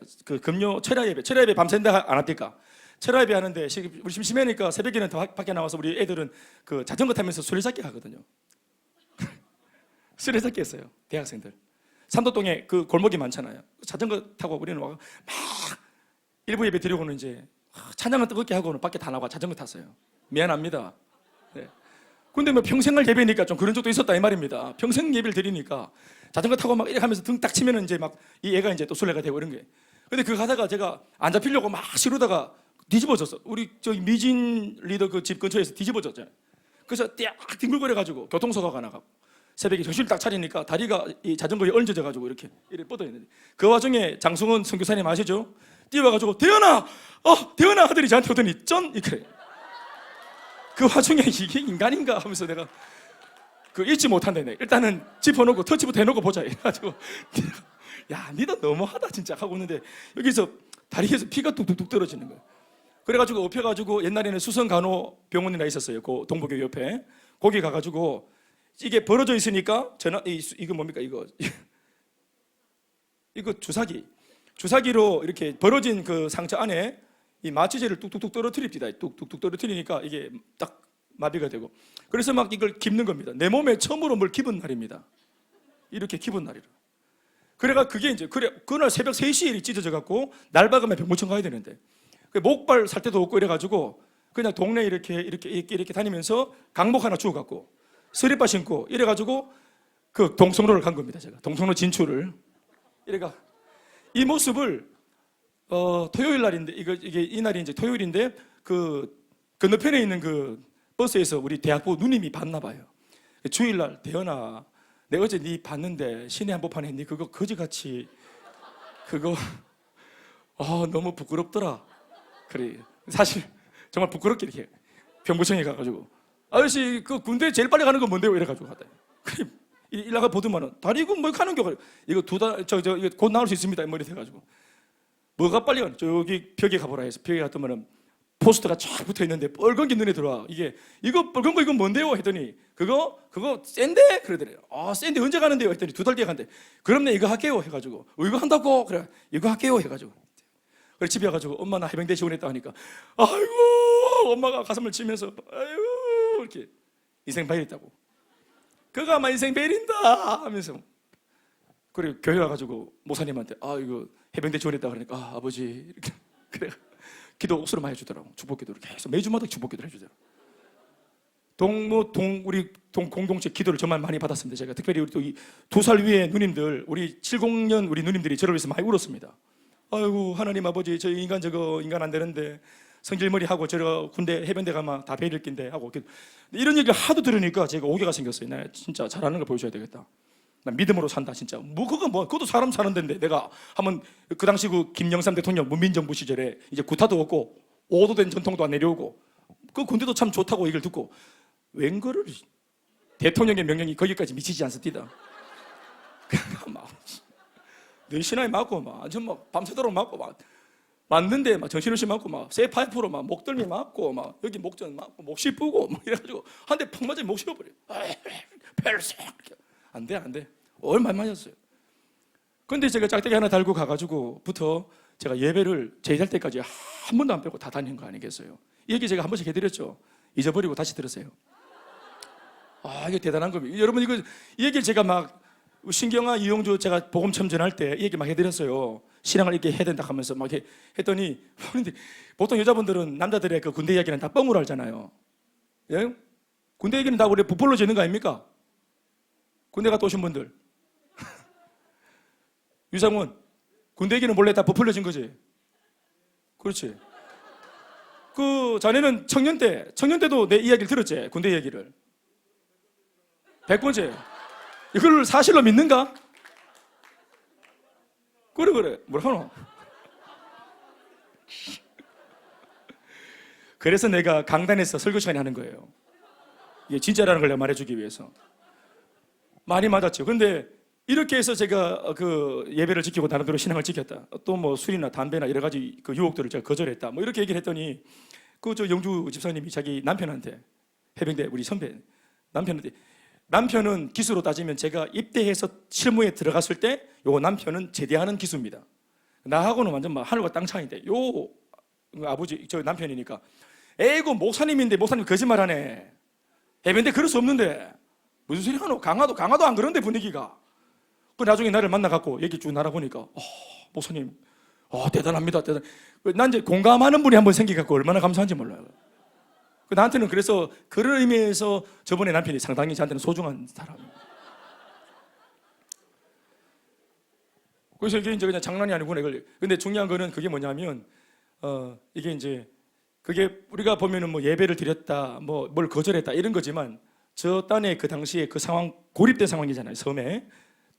철야 예배 밤샌다 안 합니까? 철야 예배 하는데 우리 심심하니까 새벽에는 더 밖에 나와서 우리 애들은 그 자전거 타면서 술래잡기 하거든요. 술래잡기 했어요. 대학생들. 삼도동에 그 골목이 많잖아요. 자전거 타고 우리는 막 일부 예배 드리고는 이제 찬양은 뜨겁게 하고는 밖에 다 나가 자전거 탔어요. 미안합니다. 네. 근데 뭐 평생을 예배니까 좀 그런 적도 있었다 이 말입니다. 평생 예배를 드리니까 자전거 타고 막 이렇게 하면서 등 딱 치면은 이제 막 이 애가 이제 또 술래가 되고 이런 게. 근데 그 가다가 제가 안 잡히려고 막 시루다가 뒤집어졌어. 우리 저기 미진 리더 그 집 근처에서 뒤집어졌잖아요. 그래서 띠악 뒹굴거려가지고 교통사고가 나가고 새벽에 정신을 딱 차리니까 다리가 이 자전거에 얹어져가지고 이렇게 뻗어 있는데 그 와중에 장승원 선교사님 아시죠? 뛰어와가지고 대현아, 대현아 하더니 저한테 오더니 쩐 이렇게. 그 와중에 이게 인간인가 하면서 내가 그 잊지 못한다. 일단은 짚어놓고 터치부터 해놓고 보자. 이래가지고 야, 니도 너무하다 진짜 하고 있는데 여기서 다리에서 피가 뚝뚝뚝 떨어지는 거예요. 그래가지고 엎혀가지고 옛날에는 수성간호병원이나 있었어요. 그 동부교 옆에 거기 가가지고 이게 벌어져 있으니까 이거 뭡니까 이거 주사기로 이렇게 벌어진 그 상처 안에 이 마취제를 뚝뚝뚝 떨어뜨립니다. 뚝뚝뚝 떨어뜨리니까 이게 딱 마비가 되고 그래서 막 이걸 깁는 겁니다. 내 몸에 처음으로 뭘 깁은 날입니다. 이렇게 깁은 날이라. 그래가 그게 이제 그날 새벽 3시에 찢어져 갖고 날 박으면 병무청 가야 되는데 목발 살 데도 없고 이래가지고 그냥 동네 이렇게 다니면서 강목 하나 주워 갖고 스리퍼 신고 이래가지고 그 동성로를 간 겁니다. 제가 동성로 진출을 이래가 이 모습을 토요일 날인데 이게 이날이 이제 토요일인데 그 건너편에 있는 그 버스에서 우리 대학부 누님이 봤나 봐요. 주일날 대현아, 내가 어제 네 봤는데 신의 한복판 했니? 그거 거지같이 그거 너무 부끄럽더라. 그래 사실 정말 부끄럽게 이렇게 병부청에 가가지고 아저씨 그 군대 제일 빨리 가는 건 뭔데요? 이래가지고 갔다. 그래 일나가 보더만은 다리 이거 뭐 가는 겨 이거 이거 곧 나올 수 있습니다. 머리 돼가지고 뭐가 빨리 가는 저기 벽에 가보라 해서 벽에 갔더만은 포스터가 쫙 붙어 있는데 빨간 게 눈에 들어와. 이거 빨간 거 이건 뭔데요? 했더니 그거 센데 그러더래요. 센데 언제 가는데요? 했더니 2달 뒤에 간대. 그럼 내 이거 할게요 해가지고 이거 한다고 그래 이거 할게요 해가지고 그래 집에 와가지고 엄마 나 해병대 지원했다 하니까 아이고 엄마가 가슴을 치면서 아이고 이렇게 인생 배렸다고. 그가 아마 인생 배린다 하면서 그래 교회 와가지고 목사님한테 이거 해병대 지원했다 그러니까 아버지 이렇게 그래 기도 옥수로 많이 해주더라고. 축복기도를 계속 매주마다 축복기도를 해주더라고. 우리 공동체 기도를 정말 많이 받았습니다. 제가 특별히 우리 또 이 2살 위에 누님들 우리 70년 우리 누님들이 저를 위해서 많이 울었습니다. 아이고 하나님 아버지 저 인간 안 되는데 성질머리 하고 저 군대 해병대 가면 다 베릴 낀데 하고 이런 얘기를 하도 들으니까 제가 오해가 생겼어요. 나 진짜 잘하는 걸 보여줘야 되겠다. 난 믿음으로 산다 진짜. 그것도 사람 사는 데인데 내가 한번 그 당시 그 김영삼 대통령 문민정부 시절에 이제 구타도 없고 오도된 전통도 안 내려오고 그 군대도 참 좋다고 얘기를 듣고 웬거를 대통령의 명령이 거기까지 미치지 않습니다. 막 4시나에 맞고 완전 막 밤새도록 맞고 막 맞는데 막 정신없이 맞고 막 쇠 파이프로 막 목덜미 맞고 막 여기 목전 맞고 목 씹고 막 이래가지고 한 대 펑 맞으면 목 씹어버려. 안돼 얼마 맞았어요. 근데 제가 짝대기 하나 달고 가가지고부터 제가 예배를 제자할 때까지 한 번도 안 빼고 다 다닌 거 아니겠어요? 이 얘기 제가 한 번씩 해드렸죠. 잊어버리고 다시 들으세요. 이게 대단한 겁니다. 여러분 이 얘기를 제가 막 신경아 이용주 제가 복음 첨전할 때 이 얘기 막 해드렸어요. 신앙을 이렇게 해야 된다 하면서 막 했더니 보통 여자분들은 남자들의 그 군대 이야기는 다 뻥으로 알잖아요. 예? 군대 얘기는 다 우리 부풀러 지는 거 아닙니까? 군대 갔다 오신 분들 유상훈 군대 얘기는 몰래 다 부풀려진 거지. 그렇지. 그 자네는 청년 때도 내 이야기를 들었지. 군대 얘기를 100번째. 이걸 사실로 믿는가? 그래 뭐라 하노? 그래서 내가 강단에서 설교 시간에 하는 거예요. 이게 진짜라는 걸 내가 말해주기 위해서. 많이 맞았죠. 근데 이렇게 해서 제가 그 예배를 지키고 나름대로 신앙을 지켰다. 또 뭐 술이나 담배나 여러 가지 그 유혹들을 제가 거절했다. 뭐 이렇게 얘기를 했더니 그 저 영주 집사님이 자기 남편한테 해병대 우리 선배 남편은 기수로 따지면 제가 입대해서 실무에 들어갔을 때 요 남편은 제대하는 기수입니다. 나하고는 완전 막 하늘과 땅 차이인데 요 아버지 저 남편이니까 에이구 목사님인데 목사님 거짓말하네. 해변대 그럴 수 없는데 무슨 소리 하노? 강화도 안 그런데 분위기가. 그 나중에 나를 만나갖고 얘기 쭉 나눠보니까 목사님 대단합니다. 난 이제 공감하는 분이 한번 생기갖고 얼마나 감사한지 몰라요. 나한테는 그래서 그런 의미에서 저번에 남편이 상당히 저한테는 소중한 사람이에요. 그래서 이게 이제 그냥 장난이 아니구나 이걸. 근데 중요한 거는 그게 뭐냐면 이게 이제 그게 우리가 보면은 뭐 예배를 드렸다, 뭐 뭘 거절했다 이런 거지만 저 딴에 그 당시에 그 상황 고립된 상황이잖아요. 섬에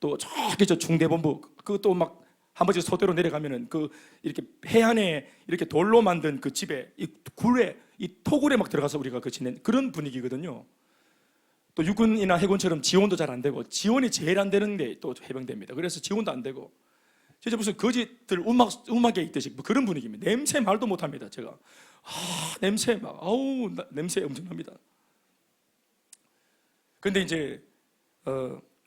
또 저기 저 중대본부 그또 막 한 번씩 소대로 내려가면은 그 이렇게 해안에 이렇게 돌로 만든 그 집에 이 굴에 이 토굴에 막 들어가서 우리가 그 지낸 그런 분위기거든요. 또 육군이나 해군처럼 지원도 잘 안 되고 지원이 제일 안 되는 게 또 해병대입니다. 그래서 지원도 안 되고 진짜 무슨 거지들 음악에 있듯이 뭐 그런 분위기입니다. 냄새 말도 못 합니다. 제가 냄새 막 냄새 엄청납니다. 근데 이제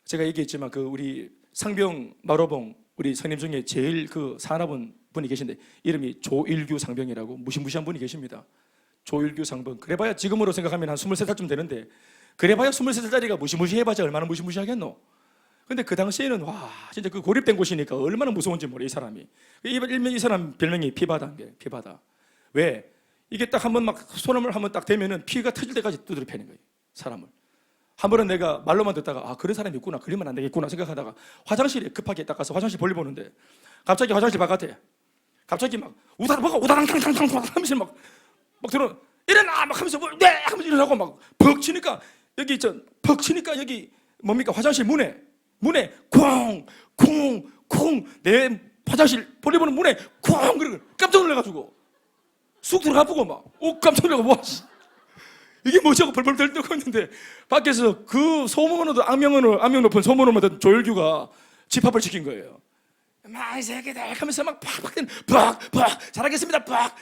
제가 얘기했지만 그 우리 상병 마로봉 우리 선임 중에 제일 그 사나운 분이 계신데 이름이 조일규 상병이라고 무시무시한 분이 계십니다. 조일규 상병. 그래봐야 지금으로 생각하면 한 23살쯤 되는데 그래봐야 23살짜리가 무시무시해봐야 얼마나 무시무시하겠노. 근데 그 당시에는 와 진짜 그 고립된 곳이니까 얼마나 무서운지 몰라 이 사람이. 일명 이 사람 별명이 피바다인 게 피바다. 왜? 이게 딱 한번 막 손을 한번 딱 대면은 피가 터질 때까지 두드려 패는 거예요 사람을. 한 번은 내가 말로만 듣다가 그런 사람이 있구나 그러면 안 되겠구나 생각하다가 화장실에 급하게 딱 가서 화장실 볼일 보는데 갑자기 화장실 바깥에 갑자기 막 우다랑탕탕탕 하면서 막 들어 일어나 막 하면서 네 하면서 일어나고 막 벅 치니까 여기 벅 치니까 여기 뭡니까 화장실 문에 쿵쿵쿵 내 화장실 볼일 보는 문에 쿵 그러고 깜짝 놀라가지고 쑥 들어가 보고 막 깜짝 놀라고 와 이게 뭐지 하고 벌벌 떨고 있는데 밖에서 그 소문으로도 악명 높은 소문을 받은 조일규가 집합을 시킨 거예요. 막 이 새끼들 하면서 막 팍팍 잘하겠습니다 막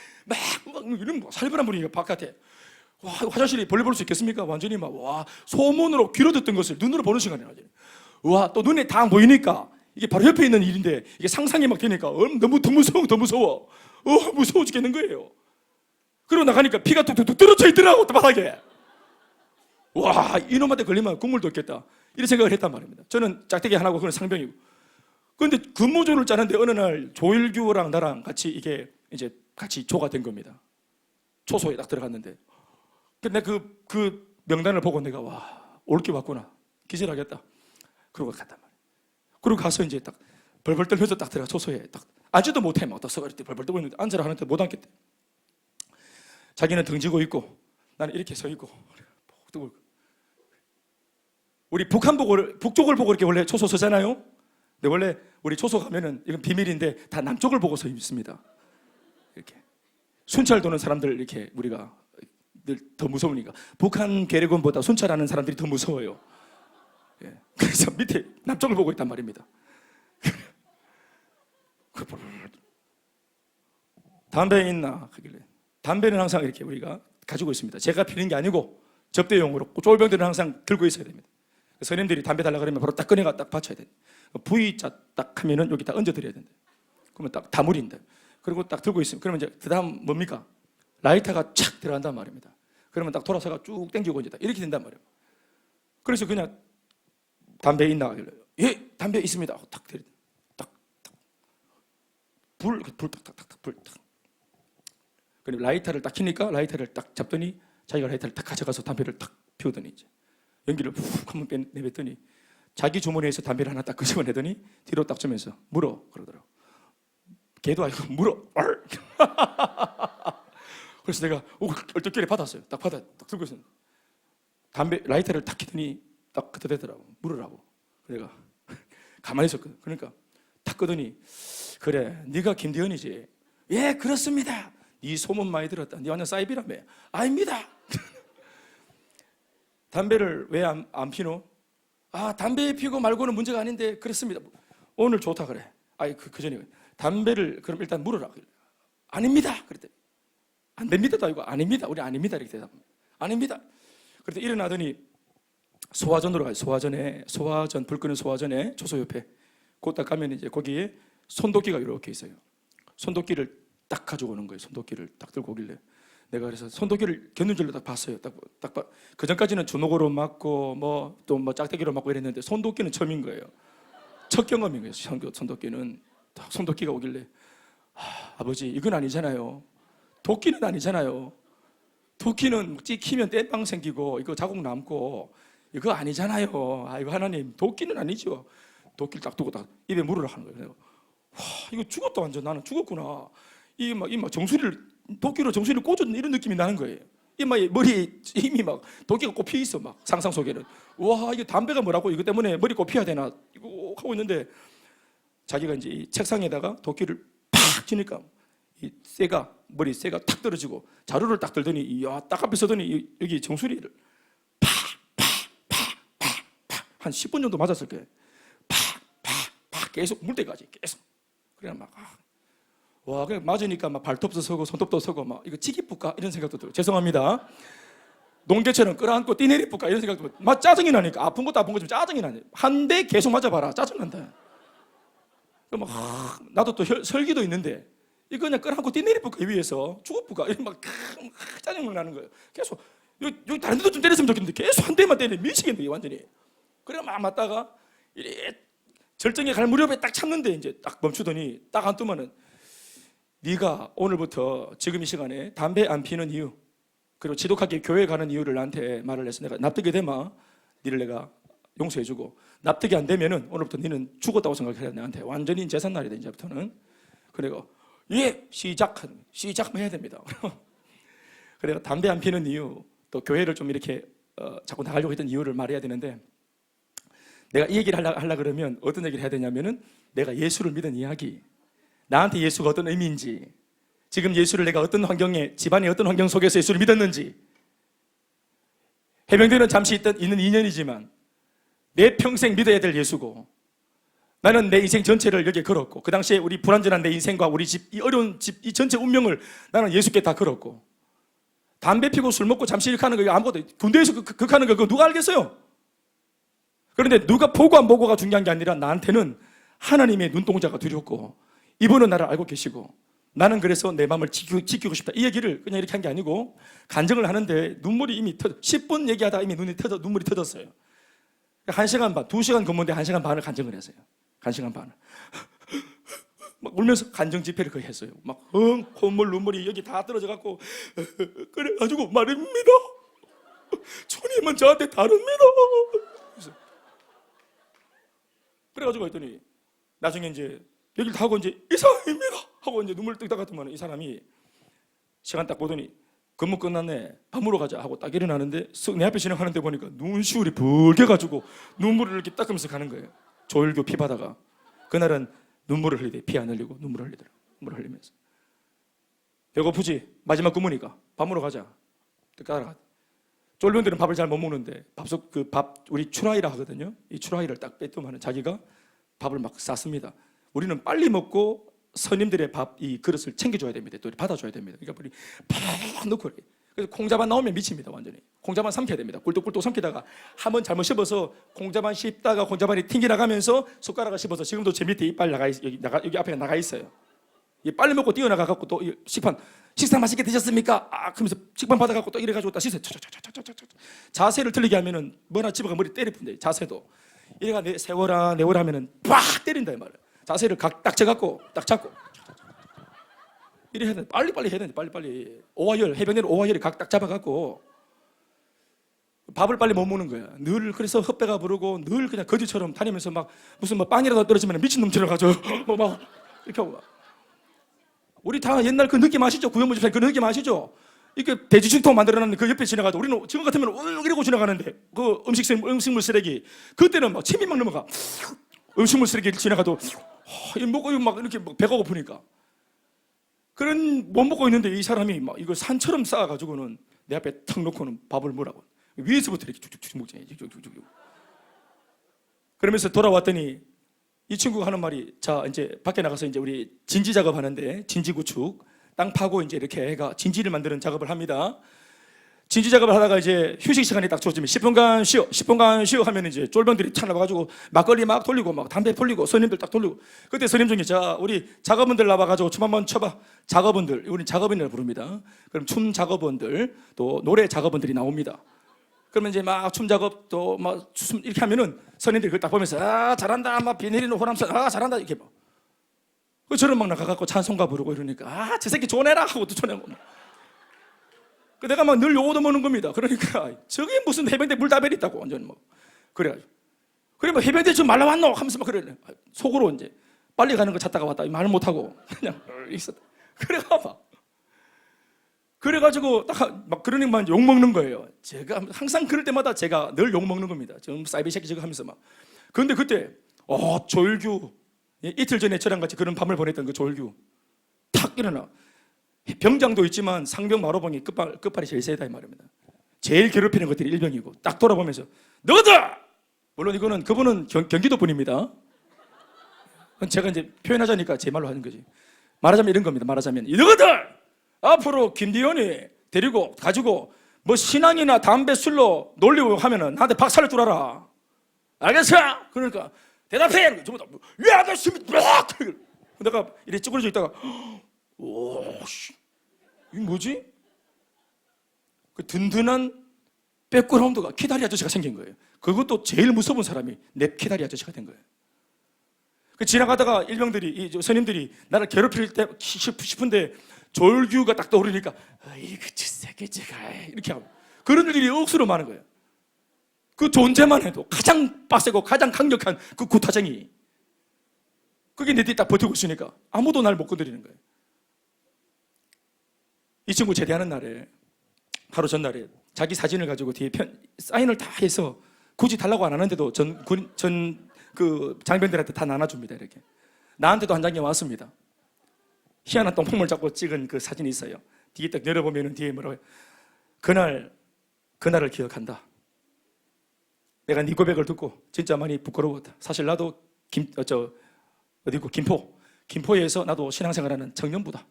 이런 뭐 살벌한 분위기가 바깥에. 와 화장실이 볼일 볼 수 있겠습니까? 완전히 막 와 소문으로 귀로 듣던 것을 눈으로 보는 시간이야. 와 또 눈에 다 보이니까 이게 바로 옆에 있는 일인데 이게 상상이 막 되니까 너무 더 무서워 무서워 죽겠는 거예요. 그러고 나가니까 피가 뚝뚝뚝 떨어져 있더라고 바닥에. 와 이놈한테 걸리면 국물도 없겠다 이런 생각을 했단 말입니다. 저는 짝대기 하나고 그건 상병이고. 그런데 근무조를 짜는데 어느 날 조일규랑 나랑 같이 이게 이제 같이 조가 된 겁니다. 초소에 딱 들어갔는데 근데 그 명단을 보고 내가 와 올게 왔구나 기절하겠다 그러고 갔단 말이에요. 그리고 가서 이제 딱 벌벌 떨면서 딱 들어가 초소에 딱 앉지도 못해 막 딱 서가 이렇게 벌벌 떨고 있는데 앉으라 하는데 못 앉겠대. 자기는 등지고 있고 나는 이렇게 서 있고 우리 북쪽을 보고 이렇게 원래 초소 서잖아요. 근데 원래 우리 초소 가면은 이건 비밀인데 다 남쪽을 보고 서 있습니다. 이렇게 순찰 도는 사람들 이렇게 우리가 늘 더 무서우니까 북한 괴뢰군보다 순찰하는 사람들이 더 무서워요. 예. 그래서 밑에 남쪽을 보고 있단 말입니다. 담배 있나 하길래 담배는 항상 이렇게 우리가 가지고 있습니다. 제가 피는 게 아니고 접대용으로 쫄병들은 항상 들고 있어야 됩니다. 선임들이 담배 달라 그러면 바로 딱 꺼내가 딱 받쳐야 돼. V자 딱 하면은 여기 딱 얹어 드려야 된다. 그러면 딱 다물인데. 그리고 딱 들고 있으면 그러면 이제 그다음 뭡니까? 라이터가 착 들어간단 말입니다. 그러면 딱 돌아서가 쭉 당기고 이제 딱 이렇게 된단 말이에요. 그래서 그냥 담배 있나 하길래 예 담배 있습니다. 딱 들이 불 그리고 라이터를 딱 켜니까 라이터를 딱 잡더니 자기가 라이터를 딱 가져가서 담배를 딱 피우더니 이제 연기를 훅 한번 내뱉더니 자기 주머니에서 담배를 하나 딱 끄집어내더니 뒤로 딱 주면서 물어 그러더라고. 걔도 아니고 물어. 그래서 내가 얼떨결에 받았어요. 딱 들고 있었는데 담배 라이터를 딱 켜더니 딱 그때 되더라고. 물으라고. 내가 가만히 있었거든. 그러니까 딱 끄더니 그래 네가 김대현이지. 예 그렇습니다. 이 소문 많이 들었다. 네 완전 사이비라며. 아닙니다. 담배를 왜 안 피노? 담배 피고 말고는 문제가 아닌데 그렇습니다. 오늘 좋다 그래. 그 전에 담배를 그럼 일단 물어라. 아닙니다. 그랬더니 안 됩니다도 아니고 아닙니다. 우리 아닙니다. 이렇게 대답. 아닙니다. 그랬더니 일어나더니 소화전으로 가요. 소화전 불 끄는 소화전에 초소 옆에 곧 딱 가면 이제 거기에 손도끼가 이렇게 있어요. 손도끼를 딱 가져오는 거예요. 손도끼를 딱 들고 오길래 내가 그래서 손도끼를 겨눈질로 딱 봤어요. 그 전까지는 주먹으로 맞고 뭐 또 뭐 짝대기로 맞고 이랬는데 손도끼는 처음인 거예요. 첫 경험인 거예요. 손도끼는 딱 손도끼가 오길래 아버지 이건 아니잖아요. 도끼는 아니잖아요. 도끼는 찍히면 땜빵 생기고 이거 자국 남고 이거 아니잖아요. 이거 하나님 도끼는 아니죠. 도끼를 딱 두고 딱 입에 물으라 하는 거예요. 와, 이거 죽었다 완전 나는 죽었구나. 이막 정수리를 도끼로 정수리를 꽂은 이런 느낌이 나는 거예요. 이막 머리 힘이 막 도끼가 꼽혀 있어 막 상상 속에는. 와 이게 담배가 뭐라고 이거 때문에 머리 꼽혀야 되나 이거 하고 있는데 자기가 이제 이 책상에다가 도끼를 팍 치니까 이 쇠가 머리 쇠가 탁 떨어지고 자루를 딱 들더니 이야 딱 앞에 서더니 여기 정수리를 팍팍팍팍팍 한 10분 정도 맞았을 거예요. 팍팍팍 계속 물 때까지 계속. 그래 막 와, 그냥 맞으니까 막 발톱도 서고 손톱도 서고 막 이거 치기 뿌까 이런 생각도 들어요. 죄송합니다. 농개처럼 끌어안고 뛰내리 뿌까 이런 생각도 들어요. 막 짜증이 나니까 아픈 것도 아픈 거지만 짜증이 나네. 한 대 계속 맞아봐라 짜증난다. 막 나도 또 설기도 있는데 이거 그냥 끌어안고 뛰내리 뿌까 위에서 죽어 뿌까 이런 막 짜증 나는 거예요. 계속 여기 다른 데도 좀 때렸으면 좋겠는데 계속 한 대만 때리면 미치겠네 완전히. 그래 막 맞다가 이래 절정에 갈 무렵에 딱 참는데 이제 딱 멈추더니 딱 안 뜨면은 네가 오늘부터 지금 이 시간에 담배 안 피는 이유 그리고 지독하게 교회 가는 이유를 나한테 말을 해서 내가 납득이 되면 니를 내가 용서해주고 납득이 안 되면은 오늘부터 니는 죽었다고 생각해야 돼. 나한테 완전히 재산날이 돼 이제부터는. 그리고 예 시작해야 됩니다. 그래서 담배 안 피는 이유 또 교회를 좀 이렇게 자꾸 나가려고 했던 이유를 말해야 되는데 내가 이 얘기를 하려 그러면 어떤 얘기를 해야 되냐면은 내가 예수를 믿은 이야기 나한테 예수가 어떤 의미인지 지금 예수를 내가 어떤 환경에 집안의 어떤 환경 속에서 예수를 믿었는지 해병대는 잠시 있는 인연이지만 내 평생 믿어야 될 예수고 나는 내 인생 전체를 여기에 걸었고 그 당시에 우리 불완전한 내 인생과 우리 집 이 어려운 집 이 전체 운명을 나는 예수께 다 걸었고 담배 피고 술 먹고 잠시 이렇게 하는 거 아무것도 군대에서 극하는 거 그거 누가 알겠어요? 그런데 누가 보고 안 보고가 중요한 게 아니라 나한테는 하나님의 눈동자가 두렵고 이분은 나를 알고 계시고 나는 그래서 내 마음을 지키고 싶다. 이 얘기를 그냥 이렇게 한 게 아니고 간증을 하는데 눈물이 이미 10분 얘기하다 이미 눈물이 터졌어요. 1시간 반, 2시간 근무인데 1시간 반을 간증을 했어요. 1시간 반을. 막 울면서 간증 집회를 거의 했어요. 막 콧물 눈물이 여기 다 떨어져 갖고 그래가지고 말입니다. 주님은 저한테 다릅니다. 그래가지고 했더니 나중에 이제 얘기를 다 하고 이제 이상입니다 하고 이제 눈물 뚝딱 같으면 이 사람이 시간 딱 보더니 근무 끝났네 밥 먹으러 가자 하고 딱 일어나는데 내 앞에 지나가는데 보니까 눈시울이 붉게가지고 눈물을 이렇게 닦으면서 가는 거예요. 조일교 피바다가 그날은 눈물을 흘리대. 피 안 흘리고 눈물을 흘리더라고. 눈물을 흘리면서 배고프지? 마지막 근무니까 밥 먹으러 가자. 따라가. 쫄병들은 밥을 잘 못 먹는데 밥 우리 추라이라 하거든요. 이 추라이를 딱 빼뜨면 자기가 밥을 막 쌌습니다. 우리는 빨리 먹고 선임들의 밥 이 그릇을 챙겨줘야 됩니다. 또 받아줘야 됩니다. 그러니까 우리 팍 넣고 그래서 콩자반 나오면 미칩니다. 완전히 콩자반 삼켜야 됩니다. 꿀떡꿀떡 삼키다가 한번 잘못 씹어서 콩자반 씹다가 콩자반이 튕겨나가면서 숟가락을 씹어서 지금도 제 밑에 이빨 여기 앞에 나가 있어요. 이 빨리 먹고 뛰어나가 갖고 또 식판 식사 맛있게 드셨습니까? 그러면서 식판 받아 갖고 또 이래 가지고 딱 씻어요. 자세를 틀리게 하면은 뭐나 집어가 머리 때리픈데 자세도 이래가 세워라 내워라 하면은 빡 때린다 이 말이에요. 자세를 딱 쳐갖고 딱 잡고 이래 해야 돼. 빨리빨리 해야 되는데 빨리빨리 오화열 해병대는 오화열이 딱 잡아갖고 밥을 빨리 못 먹는 거야. 늘 그래서 헛배가 부르고 늘 그냥 거지처럼 다니면서 막 무슨 뭐 빵이라도 떨어지면 미친놈처럼 가죠. 막 이렇게 하고 우리 다 옛날 그 느낌 아시죠? 구현무 집사님 그 느낌 아시죠? 이렇게 돼지식통 만들어놨는 그 옆에 지나가도 우리는 지금 같으면 울ug 이러고 지나가는데 그 음식물 쓰레기 그때는 막 침이 막 넘어가. 음식물 쓰레기 지나가도 먹고 막 이렇게 배가 고프니까 그런 못 먹고 있는데 이 사람이 막 이거 산처럼 쌓아가지고는 내 앞에 탁 놓고는 밥을 먹으라고 위에서부터 이렇게 쭉쭉쭉 먹지. 그러면서 돌아왔더니 이 친구가 하는 말이 자 이제 밖에 나가서 이제 우리 진지 작업하는데 진지 구축 땅 파고 이제 이렇게 해가 진지를 만드는 작업을 합니다. 진지 작업을 하다가 이제 휴식 시간이 딱 주어지면 10분간 쉬어, 10분간 쉬어 하면 이제 쫄병들이 찾아와가지고 막걸리 막 돌리고 막 담배 풀리고 스님들 딱 돌리고 그때 스님 중에 자 우리 작업원들 나와가지고 춤 한번 춰봐. 작업원들, 우리 작업원이라고 부릅니다. 그럼 춤 작업원들 또 노래 작업원들이 나옵니다. 그러면 이제 막 춤 작업 또 막 이렇게 하면은 스님들이 그걸 딱 보면서 아 잘한다 막 비 내리는 호남선 아 잘한다 이렇게 막 그 저런 막 나가갖고 찬송가 부르고 이러니까 아 저 새끼 좋은 애라 하고 또 좋네고 내가 막 늘 욕 얻어먹는 겁니다. 그러니까 저게 무슨 해병대 물다벨 있다고 완전 뭐 그래가지고 그래 뭐 해병대 지금 말 나왔노 하면서 막 그래 속으로 이제 빨리 가는 거 찾다가 왔다 말 못하고 그냥 있었다. 그래가지고 딱 막 그러니까 욕 먹는 거예요. 제가 항상 그럴 때마다 제가 늘 욕 먹는 겁니다. 좀 사이비 새끼 저거 하면서 막. 그런데 그때 조일규 이틀 전에 저랑 같이 그런 밤을 보냈던 그 조일규 탁 일어나. 병장도 있지만 상병 마로봉이 끝발이 제일 세다 이 말입니다. 제일 괴롭히는 것들이 일병이고 딱 돌아보면서 너다! 물론 이거는 그분은 경기도 분입니다. 제가 이제 표현하자니까 제 말로 하는 거지. 말하자면 이런 겁니다. 말하자면 너희들 앞으로 김대현이 데리고 가지고 뭐 신앙이나 담배 술로 놀리고 하면은 나한테 박살을 뚫어라. 알겠어? 그러니까 대답해. 전부 다 왜 아저씨입니까? 내가 이렇게 찌그러져 있다가 오씨, 이게 뭐지? 그 든든한 백그라운드가 키다리 아저씨가 생긴 거예요. 그것도 제일 무서운 사람이 내 키다리 아저씨가 된 거예요. 그 지나가다가 일병들이, 이 선임들이 나를 괴롭힐 때 싶은데 조일규가 딱 떠오르니까 이거 저 새끼 제가 이렇게 하고 그런 일이 억수로 많은 거예요. 그 존재만 해도 가장 빡세고 가장 강력한 그 구타쟁이 그게 내 뒤에 딱 버티고 있으니까 아무도 날 못 건드리는 거예요. 이 친구 제대하는 날에 바로 전날에 자기 사진을 가지고 뒤에 사인을 다 해서 굳이 달라고 안 하는데도 그 장병들한테 다 나눠줍니다. 이렇게 나한테도 한 장이 왔습니다. 희한한 똥폼을 잡고 찍은 그 사진이 있어요. 뒤에 딱 열어보면 뒤에 뭐라고 해요? 그날을 기억한다. 내가 네 고백을 듣고 진짜 많이 부끄러웠다. 사실 나도 김포에서 나도 신앙생활하는 청년부다.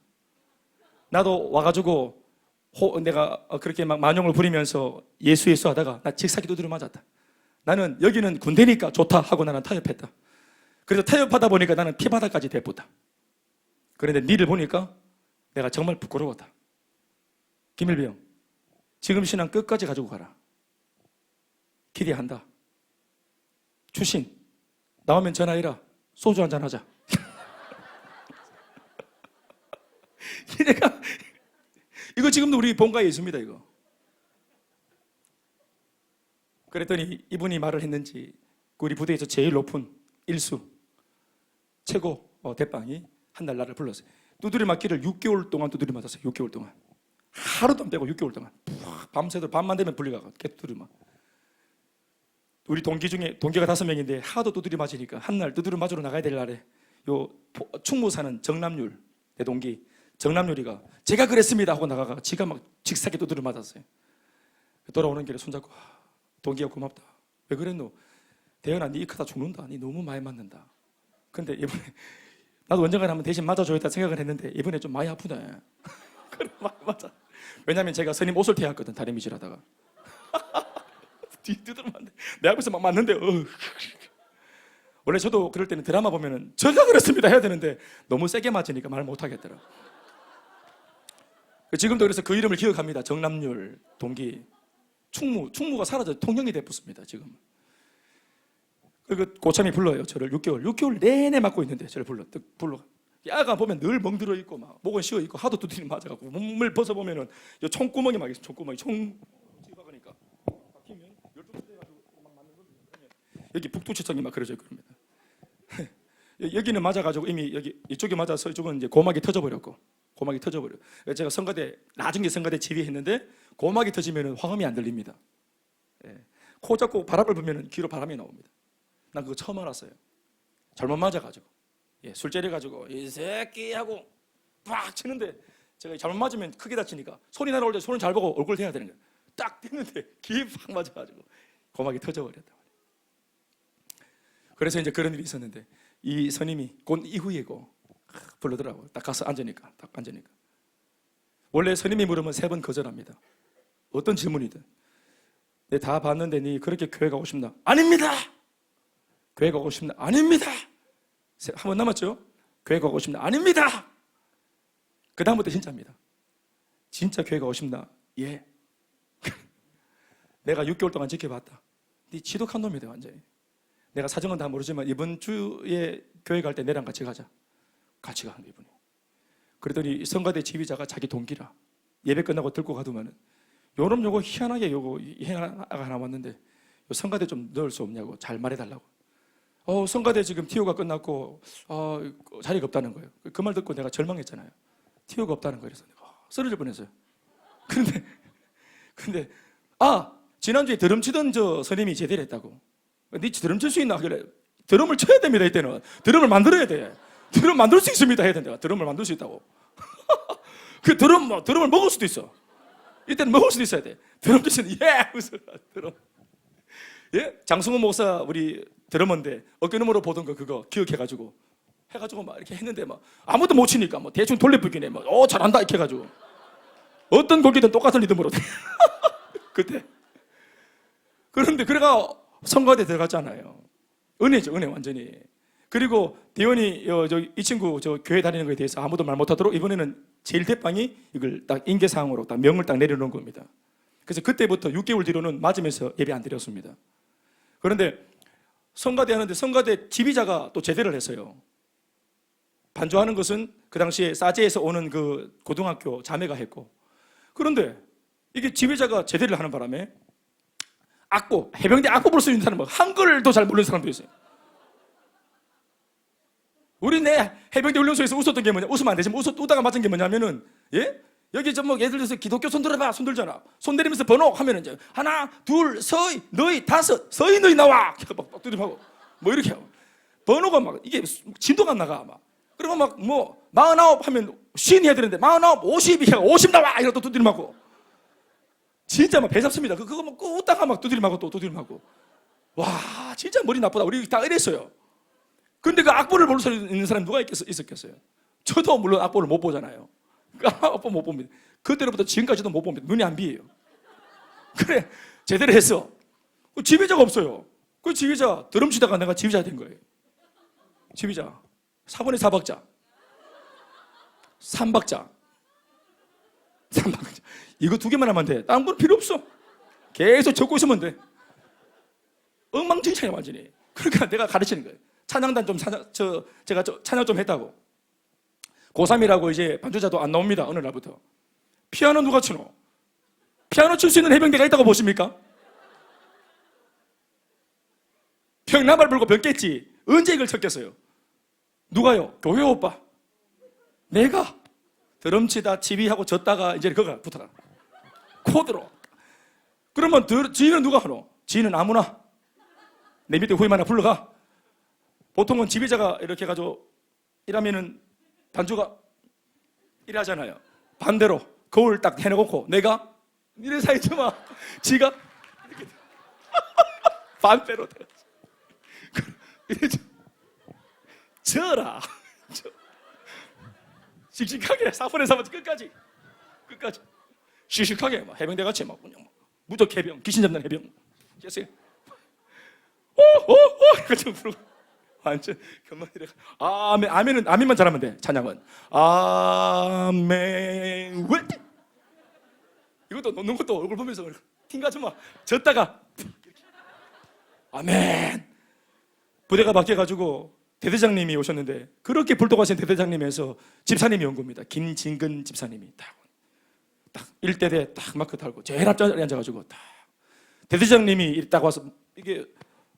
나도 와가지고 내가 그렇게 막 만용을 부리면서 예수 하다가 나 직사기 두드려 맞았다. 나는 여기는 군대니까 좋다 하고 나는 타협했다. 그래서 타협하다 보니까 나는 피바다까지 대보다. 그런데 니를 보니까 내가 정말 부끄러웠다. 김일병, 지금 신앙 끝까지 가지고 가라. 기대한다. 출신 나오면 전화해라. 소주 한잔 하자. 내가 이거 지금도 우리 본가에 있습니다. 이거. 그랬더니 이분이 말을 했는지 우리 부대에서 제일 높은 일수 최고 대빵이 한 날 나를 불렀어요. 두드려 맞기를 6개월 동안 두드려 맞았어요. 6개월 동안 하루도 안 빼고 6개월 동안 밤새도록 밤만 되면 불려가고 계속 두드려 맞. 우리 동기 중에 동기가 5명인데 하도 두드려 맞으니까 한 날 두드려 맞으러 나가야 될 날에 요 충무 사는 정남률 내 동기 정남률이가 제가 그랬습니다 하고 나가가 지가 막 직사게 두드려 맞았어요. 돌아오는 길에 손잡고 동기가 고맙다. 왜 그랬노? 대현아 니 크다 죽는다. 니 너무 많이 맞는다. 근데 이번에 나도 언젠가 한번 대신 맞아줘야겠다 생각을 했는데 이번에 좀 많이 아프네. 그래 맞아. 왜냐면 제가 스님 옷을 태웠거든 다리미질하다가 뒤두드려 맞는데 내 앞에서 막 맞는데 원래 저도 그럴 때는 드라마 보면은 제가 그랬습니다 해야 되는데 너무 세게 맞으니까 말 못하겠더라. 지금도 그래서 그 이름을 기억합니다. 정남률 동기 충무가 사라져 통영이 됐습니다. 지금 그 고참이 불러요. 저를 6개월 내내 맞고 있는데 저를 불러. 야가 보면 늘 멍들어 있고 막 목은 쉬어 있고 하도 두드리 맞아갖고 몸을 벗어 보면은 총구멍이 막 있어. 총구멍이 총 박으니까 박히면 열두부대 가지고 막 맞는 겁니다. 여기 북두치성이 막 그려져 있고 그럽니다. 여기는 맞아가지고 이미 여기 이쪽이 맞아서 이쪽은 이제 고막이 터져버렸고 고막이 터져버려. 제가 나중에 성가대 지휘했는데 고막이 터지면 화음이 안 들립니다. 코 잡고 바람을 불면 귀로 바람이 나옵니다. 난 그거 처음 알았어요. 잘못 맞아가지고 술자리 가지고 이 새끼 하고 팍 치는데 제가 잘못 맞으면 크게 다치니까 손이 날아올 때 손을 잘 보고 얼굴 대야 되는 거예요. 딱 됐는데 귀에 팍 맞아가지고 고막이 터져버렸다. 그래서 이제 그런 일이 있었는데 이 스님이 곧 이후이고 불러더라고. 딱 가서 앉으니까 원래 스님이 물으면 3번 거절합니다. 어떤 질문이든. 내 다 봤는데 니 그렇게 교회 가고 싶나? 아닙니다. 교회 가고 싶나? 아닙니다. 한 번 남았죠? 교회 가고 싶나? 아닙니다. 그 다음부터 진짜입니다. 진짜 교회 가고 싶나? 예. 내가 6개월 동안 지켜봤다. 네 지독한 놈이다 완전히. 내가 사정은 다 모르지만 이번 주에 교회 갈 때 내랑 같이 가자. 같이 가는 이분이. 그러더니 성가대 지휘자가 자기 동기라. 예배 끝나고 들고 가두면은 요놈 요거 희한하게 요거 희한아가 하나 왔는데 요 성가대 좀 넣을 수 없냐고 잘 말해달라고. 성가대 지금 티오가 끝났고 자리가 없다는 거예요. 그 말 듣고 내가 절망했잖아요. 티오가 없다는 거예요. 그래서 내가 쓰러질 뻔했어요. 근데 지난주에 드럼 치던 저 선임이 제대를 했다고. 니 드럼 칠 수 있나 하길래 드럼을 쳐야 됩니다. 이때는 드럼을 만들어야 돼. 드럼 만들 수 있습니다 해야 된다. 드럼을 만들 수 있다고. 그 드럼을 먹을 수도 있어. 이때는 먹을 수도 있어야 돼. 드럼 치는 드럼. 예? 장승호 목사 우리 드러머인데 어깨너머로 보던 거 그거 기억해가지고 해가지고 막 이렇게 했는데 막 아무도 못 치니까 뭐 대충 돌려보기네 막 잘한다 이렇게 해가지고 어떤 곡이든 똑같은 리듬으로 그때. 그런데 그래가 성가대 들어갔잖아요. 은혜죠, 은혜 완전히. 그리고 대원이 이 친구 교회 다니는 거에 대해서 아무도 말 못하도록 이번에는 제일 대빵이 이걸 딱 인계사항으로 딱 명을 딱 내려놓은 겁니다. 그래서 그때부터 6개월 뒤로는 맞으면서 예배 안 드렸습니다. 그런데 성가대 하는데 성가대 지휘자가 또 제대를 했어요. 반주하는 것은 그 당시에 사제에서 오는 그 고등학교 자매가 했고, 그런데 이게 지휘자가 제대를 하는 바람에 해병대 악보 볼 수 있는 사람은 한글도 잘 모르는 사람도 있어요. 우리 내 해병대 훈련소에서 웃었던 게 뭐냐? 웃으면 안 되지만 웃다가 맞은 게 뭐냐면은, 예? 여기 예를 들어서 기독교 손 들어봐. 손 들잖아. 손 내리면서 번호 하면은 이제 하나, 둘, 서희, 너희, 다섯, 서희, 너희 나와. 막 두드림하고 뭐 이렇게 하고. 번호가 막 이게 진도가 안 나가 막. 그리고 막 49 하면 50 해야 되는데 49, 50 해가 50 나와. 이러고 또 두드림하고. 진짜 막 배잡습니다. 그거 막 웃다가 막 두드림하고 또 두드림하고. 와, 진짜 머리 나쁘다. 우리 다 이랬어요. 근데 그 악보를 볼 수 있는 사람이 누가 있었겠어요? 저도 물론 악보를 못 보잖아요. 악보 못 봅니다. 그때로부터 지금까지도 못 봅니다. 눈이 안 비해요. 그래, 제대로 했어. 지휘자가 없어요. 그 지휘자, 드럼 치다가 내가 지휘자 된 거예요. 지휘자. 4번의 4박자. 3박자. 3박자. 이거 2개만 하면 돼. 다른 건 필요 없어. 계속 적고 있으면 돼. 엉망진창이야, 완전히. 그러니까 내가 가르치는 거예요. 찬양단 제가 찬양 좀 했다고. 고3이라고 이제 반주자도 안 나옵니다. 어느 날부터. 피아노 누가 치노? 피아노 칠 수 있는 해병대가 있다고 보십니까? 병나발 불고 병 깼지. 언제 이걸 쳤겠어요? 누가요? 교회 오빠. 내가 드럼 치다 지휘하고 졌다가 이제 그거 붙어가. 코드로. 그러면 지휘는 누가 하노? 지휘는 아무나. 내 밑에 후임 하나 불러가. 보통은 지휘자가 이렇게 해가지고 이러면은 반주가 이래 하잖아요. 반대로 거울 딱 해놓고 내가 이래 사이즈마 지가 이렇게 반대로 이래 져라 씩씩하게 4분의 3번 끝까지 씩씩하게 막 해병대 같이 막 그냥 무적 해병 귀신 잡는 해병 됐어요. 오오오 이거 좀 부르고 완전 그만 이래. 아멘만 잘하면 돼. 찬양은 아멘. 왜? 이것도 놓는 것도 얼굴 보면서 팅가지 마. 졌다가 아멘. 부대가 바뀌어가지고 대대장님이 오셨는데 그렇게 불독하신 대대장님에서 집사님이 온 겁니다. 김진근 집사님이 딱 1대대 딱 마크 달고 제일 앞자리에 앉아가지고 딱 대대장님이 딱 와서 이게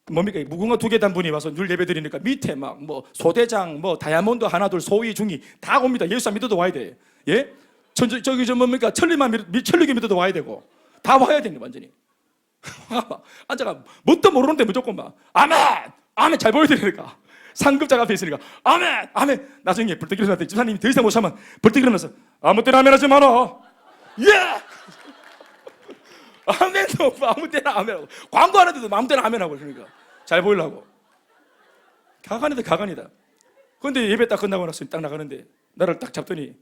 뭡니까? 무궁화 2개 단 분이 와서 늘 예배 드리니까 밑에 막 소대장, 다이아몬드 하나 둘 소위 중이 다 옵니다. 예수 안 믿어도 와야 돼. 예? 저기 뭡니까? 천리교 믿어도 와야 되고 다 와야 되네 완전히. 앉아가 뭣도 모르는데 무조건 막 아멘 잘 보여드리니까 상급자가 앞에 있으니까 아멘. 나중에 벌떡 일어났더니 집사님이 더 이상 못 참아 벌떡 일어나서 아무 때나 아멘 하지 마라. 예! 아멘도 아무 때나 아멘하고 광고하는데도 아무 때나 아멘하고 그러니까 잘 보이려고 가관이다. 그런데 예배 딱 끝나고 나서 딱 나가는데 나를 딱 잡더니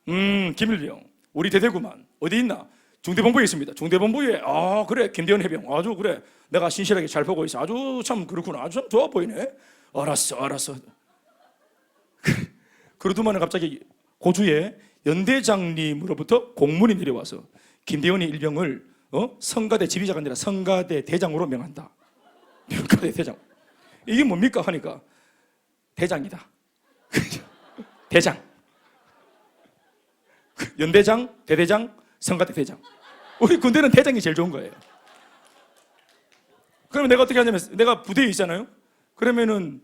김일병 우리 대대구만 어디 있나? 중대본부에 있습니다. 중대본부에 그래 김대현 해병 아주 그래 내가 신실하게 잘 보고 있어. 아주 참 그렇구나. 아주 참 좋아 보이네. 알았어. 그러더만 갑자기 고주에 연대장님으로부터 공문이 내려와서 김대현이 일병을 성가대 지휘자가 아니라 성가대 대장으로 명한다. 성가대 대장. 이게 뭡니까 하니까 대장이다. 대장. 연대장, 대대장, 성가대 대장. 우리 군대는 대장이 제일 좋은 거예요. 그러면 내가 어떻게 하냐면 내가 부대에 있잖아요. 그러면은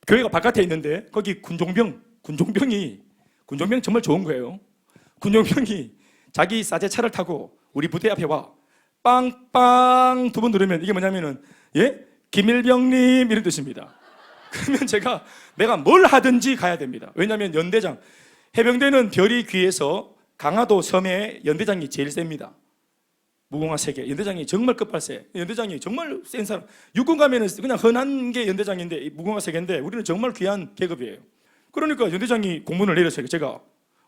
교회가 바깥에 있는데 거기 군종병이 정말 좋은 거예요. 군종병이 자기 싸제차를 타고 우리 부대 앞에 와 빵빵 두 번 누르면 이게 뭐냐면은 김일병님 이런 뜻입니다. 그러면 내가 뭘 하든지 가야 됩니다. 왜냐하면 연대장 해병대는 별이 귀해서 강화도 섬에 연대장이 제일 셉니다. 무궁화 세계 연대장이 정말 끝발세. 연대장이 정말 센 사람. 육군 가면은 그냥 흔한 게 연대장인데 무궁화 세계인데 우리는 정말 귀한 계급이에요. 그러니까 연대장이 공문을 내렸어요. 제가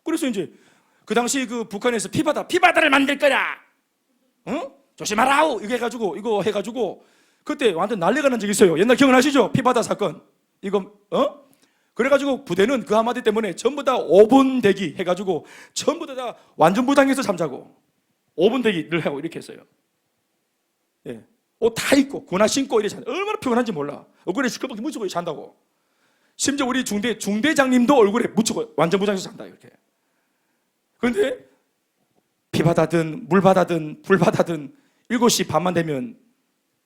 그래서 이제 그 당시 그 북한에서 피바다를 만들 거야. 조심하라우 이거 해가지고 그때 완전 난리가 난 적이 있어요. 옛날 기억나시죠? 피바다 사건 이거 그래가지고 부대는 그 한마디 때문에 전부 다 5분 대기 해가지고 전부 다 완전 무장해서 잠자고 5분 대기를 하고 이렇게 했어요. 옷 다 입고 군화 신고 이렇게 잔다. 얼마나 피곤한지 몰라. 얼굴에 시커멓게 묻히고 잔다고. 심지어 우리 중대장님도 얼굴에 묻히고 완전 무장해서 잔다 이렇게. 그런데 비바다든 물바다든 불바다든 7시 반만 되면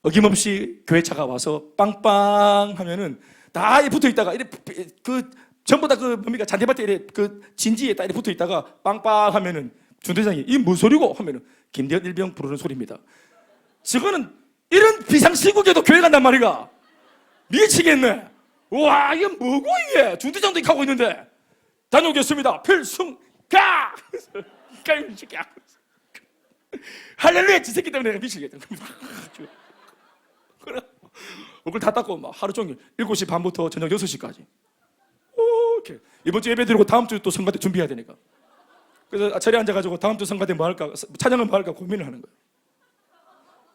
어김없이 교회차가 와서 빵빵 하면은 다 붙어 있다가 전부 다 뭡니까 잔디밭에 진지에 딱 붙어 있다가 빵빵 하면은 중대장이 이 뭔 소리고 하면은 김대현 일병 부르는 소리입니다. 저거는 이런 비상시국에도 교회 간단 말이가 미치겠네. 와 이게 뭐고 이게 중대장도 이렇게 하고 있는데 다녀오겠습니다. 필승 가! 할렐루야 지새끼 때문에 내가 미치겠다. 그래 얼굴 다 닦고 막 하루 종일 7시 반부터 저녁 6시까지 이렇게 이번 주 예배 드리고 다음 주 또 성가대 준비해야 되니까 그래서 자리에 앉아가지고 다음 주 성가대 뭐 할까 찬양은 뭐 할까 고민을 하는 거예요.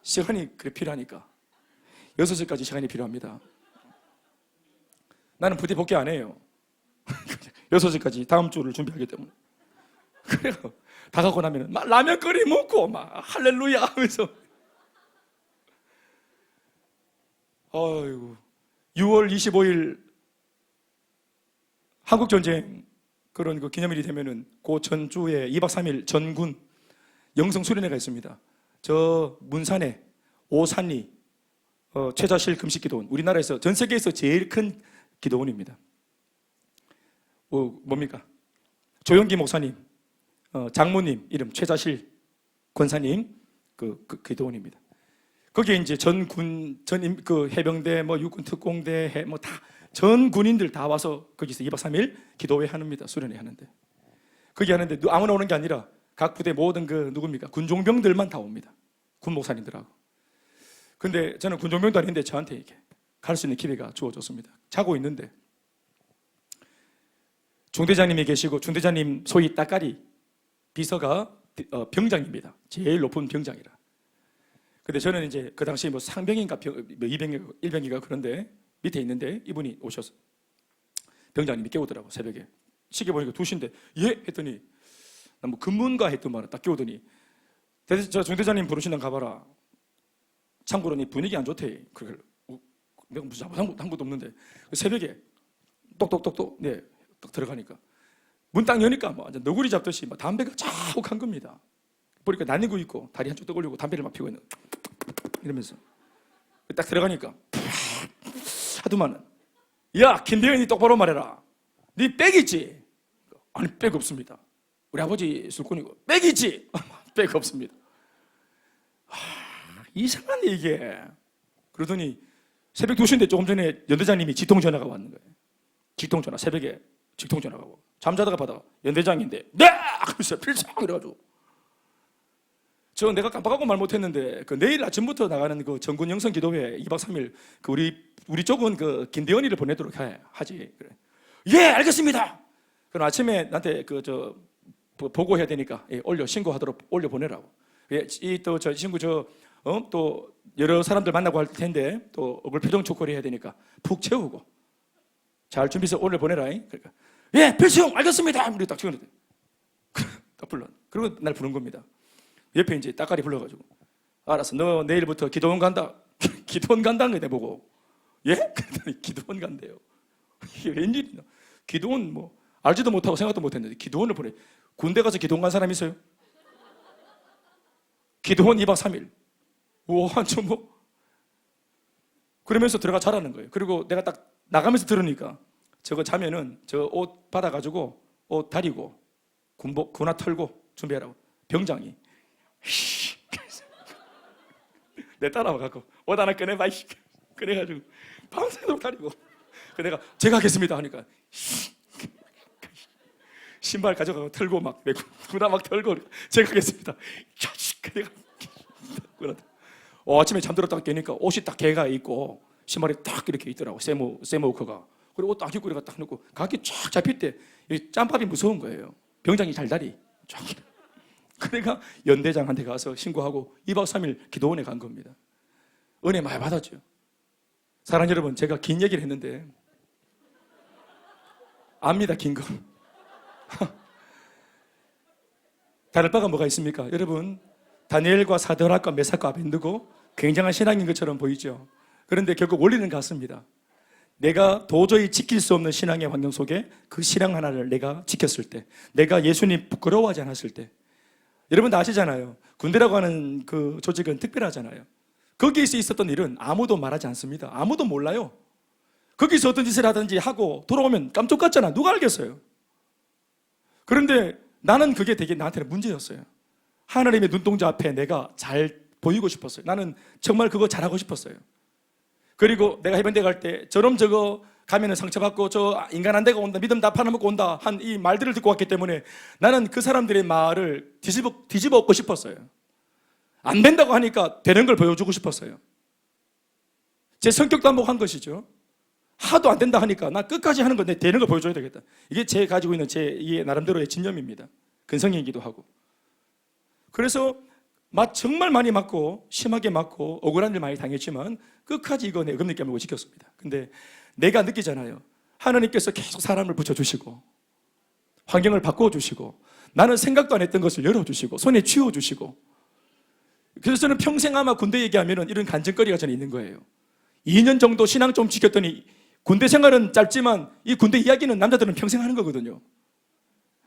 시간이 그래 필요하니까 6시까지 시간이 필요합니다. 나는 부대 복귀 안 해요. 6시까지 다음 주를 준비하기 때문에 그래요. 다 가고 나면 막 라면 끓이 먹고 막 할렐루야 하면서 아이고 6월 25일 한국전쟁 그런 그 기념일이 되면은 그 전주에 2박 3일 전군 영성 수련회가 있습니다. 저 문산에 오산리 최자실 금식기도원 우리나라에서 전 세계에서 제일 큰 기도원입니다. 뭡니까? 조영기 목사님, 장모님 이름 최자실 권사님 그 기도원입니다. 거기에 이제 그 해병대, 육군 특공대, 다 전 군인들 다 와서 거기서 2박 3일 기도회 합니다. 수련회 하는데 거기 하는데 아무나 오는 게 아니라 각 부대 모든 누굽니까? 군종병들만 다 옵니다. 군 목사님들하고. 근데 저는 군종병도 아닌데 저한테 이렇게 갈 수 있는 기회가 주어졌습니다. 자고 있는데 중대장님이 계시고 중대장님 소위 따까리 비서가 병장입니다. 제일 높은 병장이라. 근데 저는 이제 그 당시 상병인가 2병인가 1병인가 그런데 밑에 있는데 이분이 오셔서 병장님이 깨우더라고 새벽에 시계 보니까 2시인데 했더니 나 근무인가 했더만 딱 깨우더니 저 중대장님 부르신다 가봐라. 참고로 니 분위기 안 좋대. 그걸 내가 무슨 한 것도 없는데 새벽에 똑똑똑똑 딱 들어가니까 문 딱 여니까 완전 너구리 잡듯이 담배가 자욱한 겁니다. 보니까 날리고 있고 다리 한쪽 떠올리고 담배를 막 피고 있는 이러면서 딱 들어가니까 하더만은 야 김대현이 똑바로 말해라. 네 백 있지? 아니 백 없습니다. 우리 아버지 술꾼이고 백 있지? 백 없습니다. 이상하네 이게. 그러더니 새벽 2시인데 조금 전에 연대장님이 직통전화가 왔는 거예요. 직통전화 새벽에 직통전화가 오고 잠자다가 받아 연대장인데 네! 그래서 필상 이래가지고 내가 깜빡하고 말 못했는데 내일 아침부터 나가는 그 전군 영성 기도회 2박 3일 우리 쪽은 김대현이를 보내도록 하지. 그래. 예 알겠습니다. 그럼 아침에 나한테 보고해야 되니까 신고하도록 올려보내라고. 또 저 친구 또 여러 사람들 만나고 할 텐데 또 얼굴 표정 조건이 해야 되니까 푹 채우고 잘 준비해서 올려보내라. 그러니까 예, 필수형 알겠습니다. 우리 딱 찍었는데 딱 불러. 그리고 날 부른 겁니다. 옆에 이제 따까리 불러가지고 알았어, 너 내일부터 기도원 간다. 기도원 간다는 거 내보고 예? 그랬더니 기도원 간대요. 이게 웬일이냐? 기도원 뭐 알지도 못하고 생각도 못했는데 기도원을 보내. 군대 가서 기도원 간 사람 있어요? 기도원 2박 3일. 우와, 완전 뭐. 그러면서 들어가 자라는 거예요. 그리고 내가 딱 나가면서 들으니까 저거 자면은 저 옷 받아가지고 옷 다리고 군화 털고 준비하라고. 병장이. 내 따라와갖고 옷 하나 꺼내봐. 그래가지고 밤새도록 다리고. 내가 제가 하겠습니다 하니까 신발 가져가고 털고 막 메고 군화 막 털고 제가 하겠습니다. 내가 아침에 잠들었다가 깨니까 옷이 딱 개가 있고 신발이 딱 이렇게 있더라고. 세모커가. 그리고 옷 딱 입고 내가 딱 넣고 각이 쫙 잡힐 때 짬밥이 무서운 거예요. 병장이 잘다리 쫙. 그러니까 연대장한테 가서 신고하고 2박 3일 기도원에 간 겁니다. 은혜 많이 받았죠. 사랑하는 여러분, 제가 긴 얘기를 했는데 압니다, 긴 거. 다를 바가 뭐가 있습니까? 여러분, 다니엘과 사드락과 메삭과 아벤느고 굉장한 신앙인 것처럼 보이죠. 그런데 결국 원리는 같습니다. 내가 도저히 지킬 수 없는 신앙의 환경 속에 그 신앙 하나를 내가 지켰을 때, 내가 예수님 부끄러워하지 않았을 때, 여러분 다 아시잖아요. 군대라고 하는 그 조직은 특별하잖아요. 거기에서 있었던 일은 아무도 말하지 않습니다. 아무도 몰라요. 거기서 어떤 짓을 하든지 하고 돌아오면 깜짝 같잖아. 누가 알겠어요? 그런데 나는 그게 되게 나한테는 문제였어요. 하나님의 눈동자 앞에 내가 잘 보이고 싶었어요. 나는 정말 그거 잘하고 싶었어요. 그리고 내가 해병대 갈 때 저럼 저거 가면은 상처받고 저 인간 한 대가 온다, 믿음 다 팔아먹고 온다 한 이 말들을 듣고 왔기 때문에 나는 그 사람들의 말을 뒤집어 엎고 싶었어요. 안 된다고 하니까 되는 걸 보여주고 싶었어요. 제 성격도 한몫한 것이죠. 하도 안 된다 하니까 나 끝까지 하는 건데 되는 걸 보여줘야 되겠다. 이게 제 가지고 있는 이게 나름대로의 진념입니다. 근성이기도 하고. 그래서 정말 많이 맞고 심하게 맞고 억울한 일 많이 당했지만 끝까지 이거 내 금리 깨물고 지켰습니다. 근데 내가 느끼잖아요. 하나님께서 계속 사람을 붙여주시고 환경을 바꿔주시고 나는 생각도 안 했던 것을 열어주시고 손에 쥐어주시고. 그래서 저는 평생 아마 군대 얘기하면 이런 간증거리가 저는 있는 거예요. 2년 정도 신앙 좀 지켰더니 군대 생활은 짧지만 이 군대 이야기는 남자들은 평생 하는 거거든요.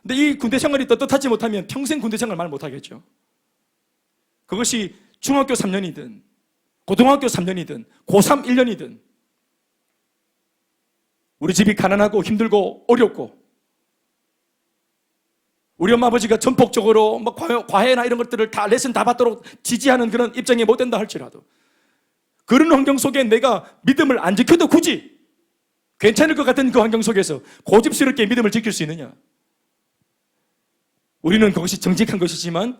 근데 이 군대 생활이 떳떳하지 못하면 평생 군대 생활 말 못하겠죠. 그것이 중학교 3년이든 고등학교 3년이든 고3 1년이든 우리 집이 가난하고 힘들고 어렵고 우리 엄마 아버지가 전폭적으로 뭐 과외나 이런 것들을 다 레슨 다 받도록 지지하는 그런 입장이 못 된다 할지라도 그런 환경 속에 내가 믿음을 안 지켜도 굳이 괜찮을 것 같은 그 환경 속에서 고집스럽게 믿음을 지킬 수 있느냐? 우리는 그것이 정직한 것이지만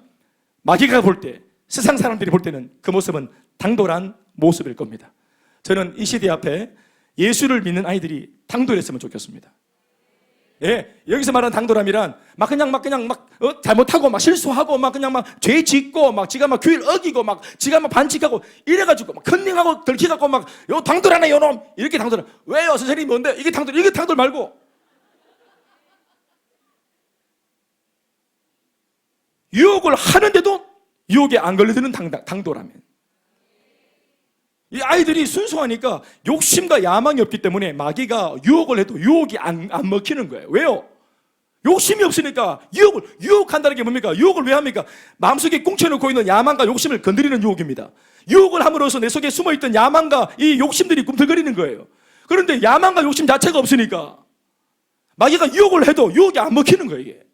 마귀가 볼 때, 세상 사람들이 볼 때는 그 모습은 당돌한 모습일 겁니다. 저는 이 시대 앞에 예수를 믿는 아이들이 당돌했으면 좋겠습니다. 예, 여기서 말하는 당돌함이란 잘못하고 막 실수하고 죄 짓고 지가 규율 어기고 지가 반칙하고 이래가지고 컨닝하고 들키갖고 요 당돌하네 요놈 이렇게 당돌하. 왜요 선생님이 뭔데 이게 당돌 말고 유혹을 하는데도 유혹에 안 걸려드는 당돌함이에요. 이 아이들이 순수하니까 욕심과 야망이 없기 때문에 마귀가 유혹을 해도 유혹이 안 먹히는 거예요. 왜요? 욕심이 없으니까 유혹한다는 게 뭡니까? 유혹을 왜 합니까? 마음속에 꽁쳐놓고 있는 야망과 욕심을 건드리는 유혹입니다. 유혹을 함으로써 내 속에 숨어있던 야망과 이 욕심들이 꿈틀거리는 거예요. 그런데 야망과 욕심 자체가 없으니까 마귀가 유혹을 해도 유혹이 안 먹히는 거예요. 이게.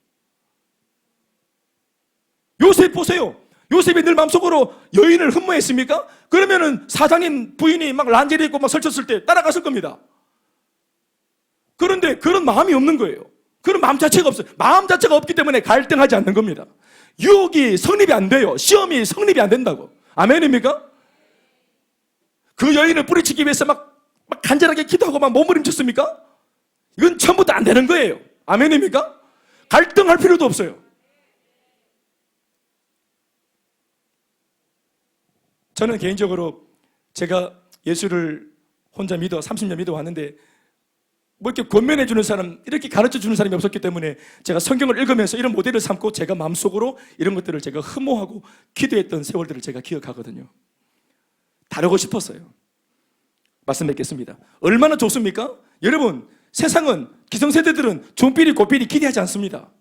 요셉 보세요. 요셉이 늘 마음속으로 여인을 흠모했습니까? 그러면은 사장님 부인이 란제리 입고 설쳤을 때 따라갔을 겁니다. 그런데 그런 마음이 없는 거예요. 그런 마음 자체가 없어요. 마음 자체가 없기 때문에 갈등하지 않는 겁니다. 유혹이 성립이 안 돼요. 시험이 성립이 안 된다고. 아멘입니까? 그 여인을 뿌리치기 위해서 간절하게 기도하고 몸부림쳤습니까? 이건 처음부터 안 되는 거예요. 아멘입니까? 갈등할 필요도 없어요. 저는 개인적으로 제가 예수를 혼자 믿어 30년 믿어 왔는데 뭐 이렇게 권면해 주는 사람, 이렇게 가르쳐 주는 사람이 없었기 때문에 제가 성경을 읽으면서 이런 모델을 삼고 제가 마음속으로 이런 것들을 제가 흠모하고 기도했던 세월들을 제가 기억하거든요. 다루고 싶었어요. 말씀 맺겠습니다. 얼마나 좋습니까? 여러분, 세상은 기성세대들은 존비리 고비리 기대하지 않습니다.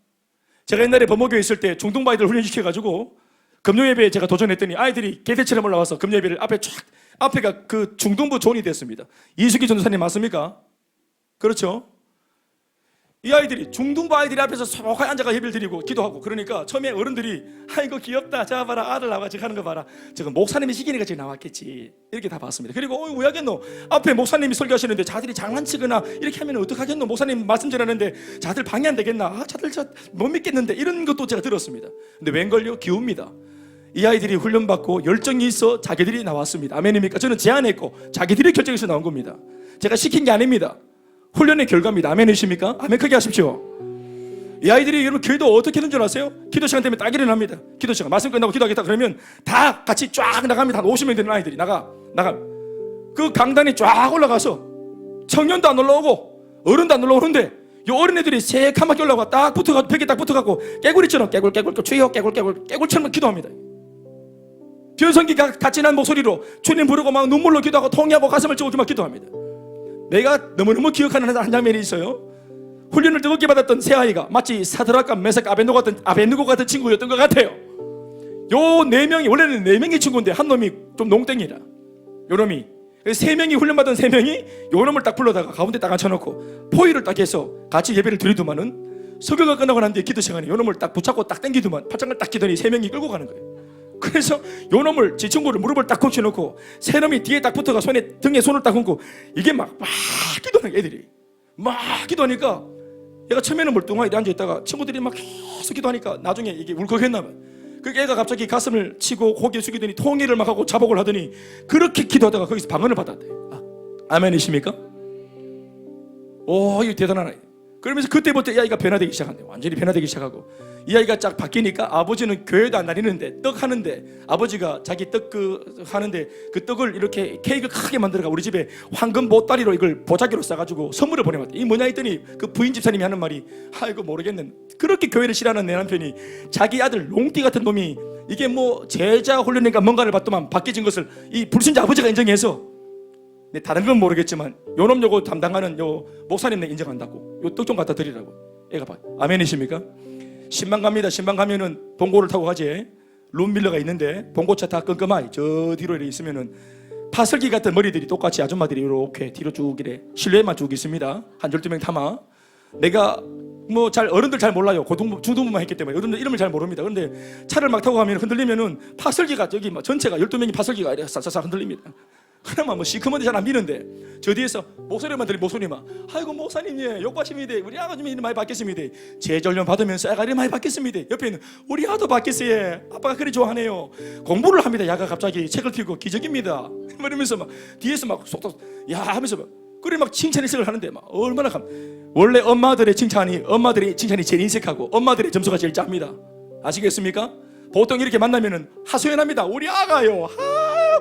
제가 옛날에 범어교에 있을 때 중등부 아이들 훈련시켜가지고 금요예배에 제가 도전했더니 아이들이 개대처럼 올라와서 금요예배를 앞에가 그 중등부 존이 됐습니다. 이수기 전도사님 맞습니까? 그렇죠? 이 아이들이 중등부 아이들이 앞에서 소복하게 앉아가 예배를 드리고 기도하고 그러니까 처음에 어른들이 아이고 귀엽다, 자 봐라 아들 나와 지금 하는 거 봐라, 저거 목사님이 시키니까 지금 나왔겠지, 이렇게 다 봤습니다. 그리고 왜 하겠노, 앞에 목사님이 설교하시는데 자들이 장난치거나 이렇게 하면 어떡하겠노, 목사님 말씀 전하는데 자들 방해 안 되겠나, 자들 못 믿겠는데, 이런 것도 제가 들었습니다. 근데 웬걸요? 기웁니다. 이 아이들이 훈련받고 열정이 있어 자기들이 나왔습니다. 아멘입니까? 저는 제안했고 자기들이 결정해서 나온 겁니다. 제가 시킨 게 아닙니다. 훈련의 결과입니다. 아멘이십니까? 아멘 크게 하십시오. 이 아이들이 여러분 기도 어떻게 하는 줄 아세요? 기도 시간 되면 딱 일어납니다. 기도 시간 말씀 끝나고 기도하겠다 그러면 다 같이 쫙 나갑니다. 한 50명 되는 아이들이 나가 그 강단에 쫙 올라가서 청년도 안 올라오고 어른도 안 올라오는데 이 어린애들이 새카맣게 올라가 딱 붙어가지고 벽에 딱 붙어가고 깨구리처럼 깨굴 주여 깨굴처럼 기도합니다. 변성기 같이 난 목소리로 주님 부르고 막 눈물로 기도하고 통회하고 가슴을 찌고 막 기도합니다. 내가 너무너무 기억하는 한 장면이 있어요. 훈련을 뜨겁게 받았던 새 아이가 마치 사드락과 메삭 아벤누고 같은 친구였던 것 같아요. 요 네 명이, 원래는 네 명의 친구인데 한 놈이 좀 농땡이라, 요 놈이, 세 명이 훈련받은 세 명이 요 놈을 딱 불러다가 가운데 딱 앉혀놓고 포위를 딱 해서 같이 예배를 드리더만은 설교가 끝나고 난 뒤에 기도 시간에 요 놈을 딱 붙잡고 딱 당기더만 팔짱을 딱 끼더니 세 명이 끌고 가는 거예요. 그래서 요 놈을, 지 친구를 무릎을 딱 걷혀놓고 세 놈이 뒤에 딱 붙어가 등에 손을 딱 얹고 이게 막 기도하는 애들이 막 기도하니까 얘가 처음에는 멀뚱하게 앉아있다가 친구들이 막 계속 기도하니까 나중에 이게 울컥했나 봐요. 그 애가 갑자기 가슴을 치고 고개 숙이더니 통일을 막 하고 자복을 하더니 그렇게 기도하다가 거기서 방언을 받았대. 아멘이십니까? 오, 이거 대단하네. 그러면서 그때부터 이 아이가 변화되기 시작한대. 완전히 변화되기 시작하고 이 아이가 쫙 바뀌니까 아버지는 교회도 안 다니는데 떡 하는데 아버지가 자기 떡 하는데 그 떡을 이렇게 케이크 크게 만들어가 우리 집에 황금 보따리로 이걸 보자기로 싸가지고 선물을 보내왔대. 이 뭐냐 했더니 그 부인 집사님이 하는 말이 아이고 모르겠네. 그렇게 교회를 싫어하는 내 남편이 자기 아들 롱띠 같은 놈이 이게 뭐 제자 훈련인가 뭔가를 받더만 바뀌어진 것을 이 불신자 아버지가 인정해서, 근데 다른 건 모르겠지만 요놈 요거 담당하는 요 목사님 내 인정한다고 요 떡 좀 갖다 드리라고. 애가 봐. 아멘이십니까? 신방 갑니다. 신방 가면은 봉고를 타고 가지. 룸밀러가 있는데 봉고차 다 끔끔하게 저 뒤로 이렇게 있으면은 파슬기 같은 머리들이 똑같이 아줌마들이 이렇게 뒤로 쭉 이래 실내에만 쭉 있습니다. 한 12명 타마. 내가 뭐 어른들 잘 몰라요. 중등부만 했기 때문에 어른들 이름을 잘 모릅니다. 그런데 차를 막 타고 가면 흔들리면은 파슬기가 저기 막 전체가 12명이 파슬기가 이렇게 싹싹 흔들립니다. 그러면 뭐 시커먼데 잘 안 미는데 저 뒤에서 목소리만 들리 목소리만 아이고 목사님 예 욕하십니다. 우리 아가 좀 많이 바뀌었습니다. 제전련 받으면서 아가 이리 많이 바뀌었습니다. 옆에 있는 우리 아도 바뀌었어요. 아빠가 그리 좋아하네요. 공부를 합니다. 야가 갑자기 책을 펴고 기적입니다. 이러면서 막 뒤에서 막 속닥 야 하면서 막 그래 막 칭찬 일색을 하는데 막 얼마나 원래 엄마들의 칭찬이 제일 인색하고 엄마들의 점수가 제일 짭니다. 아시겠습니까? 보통 이렇게 만나면은 하소연합니다. 우리 아가요.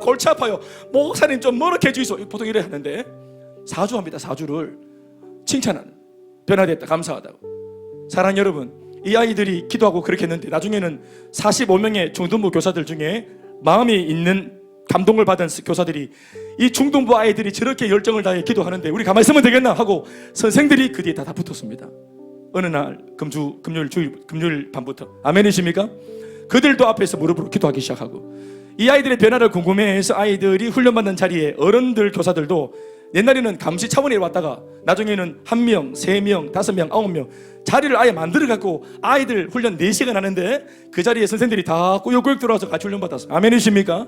골치 아파요. 목사님 좀 뭐렇게 해주이소. 보통 이래 하는데 사주합니다. 사주를 칭찬하는. 변화됐다. 감사하다고. 사랑하는 여러분, 이 아이들이 기도하고 그렇게 했는데 나중에는 45명의 중등부 교사들 중에 마음이 있는 감동을 받은 교사들이 이 중등부 아이들이 저렇게 열정을 다해 기도하는데 우리 가만히 있으면 되겠나 하고 선생들이 그 뒤에 다 붙었습니다. 어느 날 금요일 밤부터. 아멘이십니까? 그들도 앞에서 무릎으로 기도하기 시작하고 이 아이들의 변화를 궁금해해서 아이들이 훈련받는 자리에 어른들 교사들도 옛날에는 감시 차원에 왔다가 나중에는 1명, 3명, 5명, 9명 자리를 아예 만들어갖고 아이들 훈련 4시간 하는데 그 자리에 선생들이 다 꾸역꾸역 들어와서 같이 훈련받았어요. 아멘이십니까?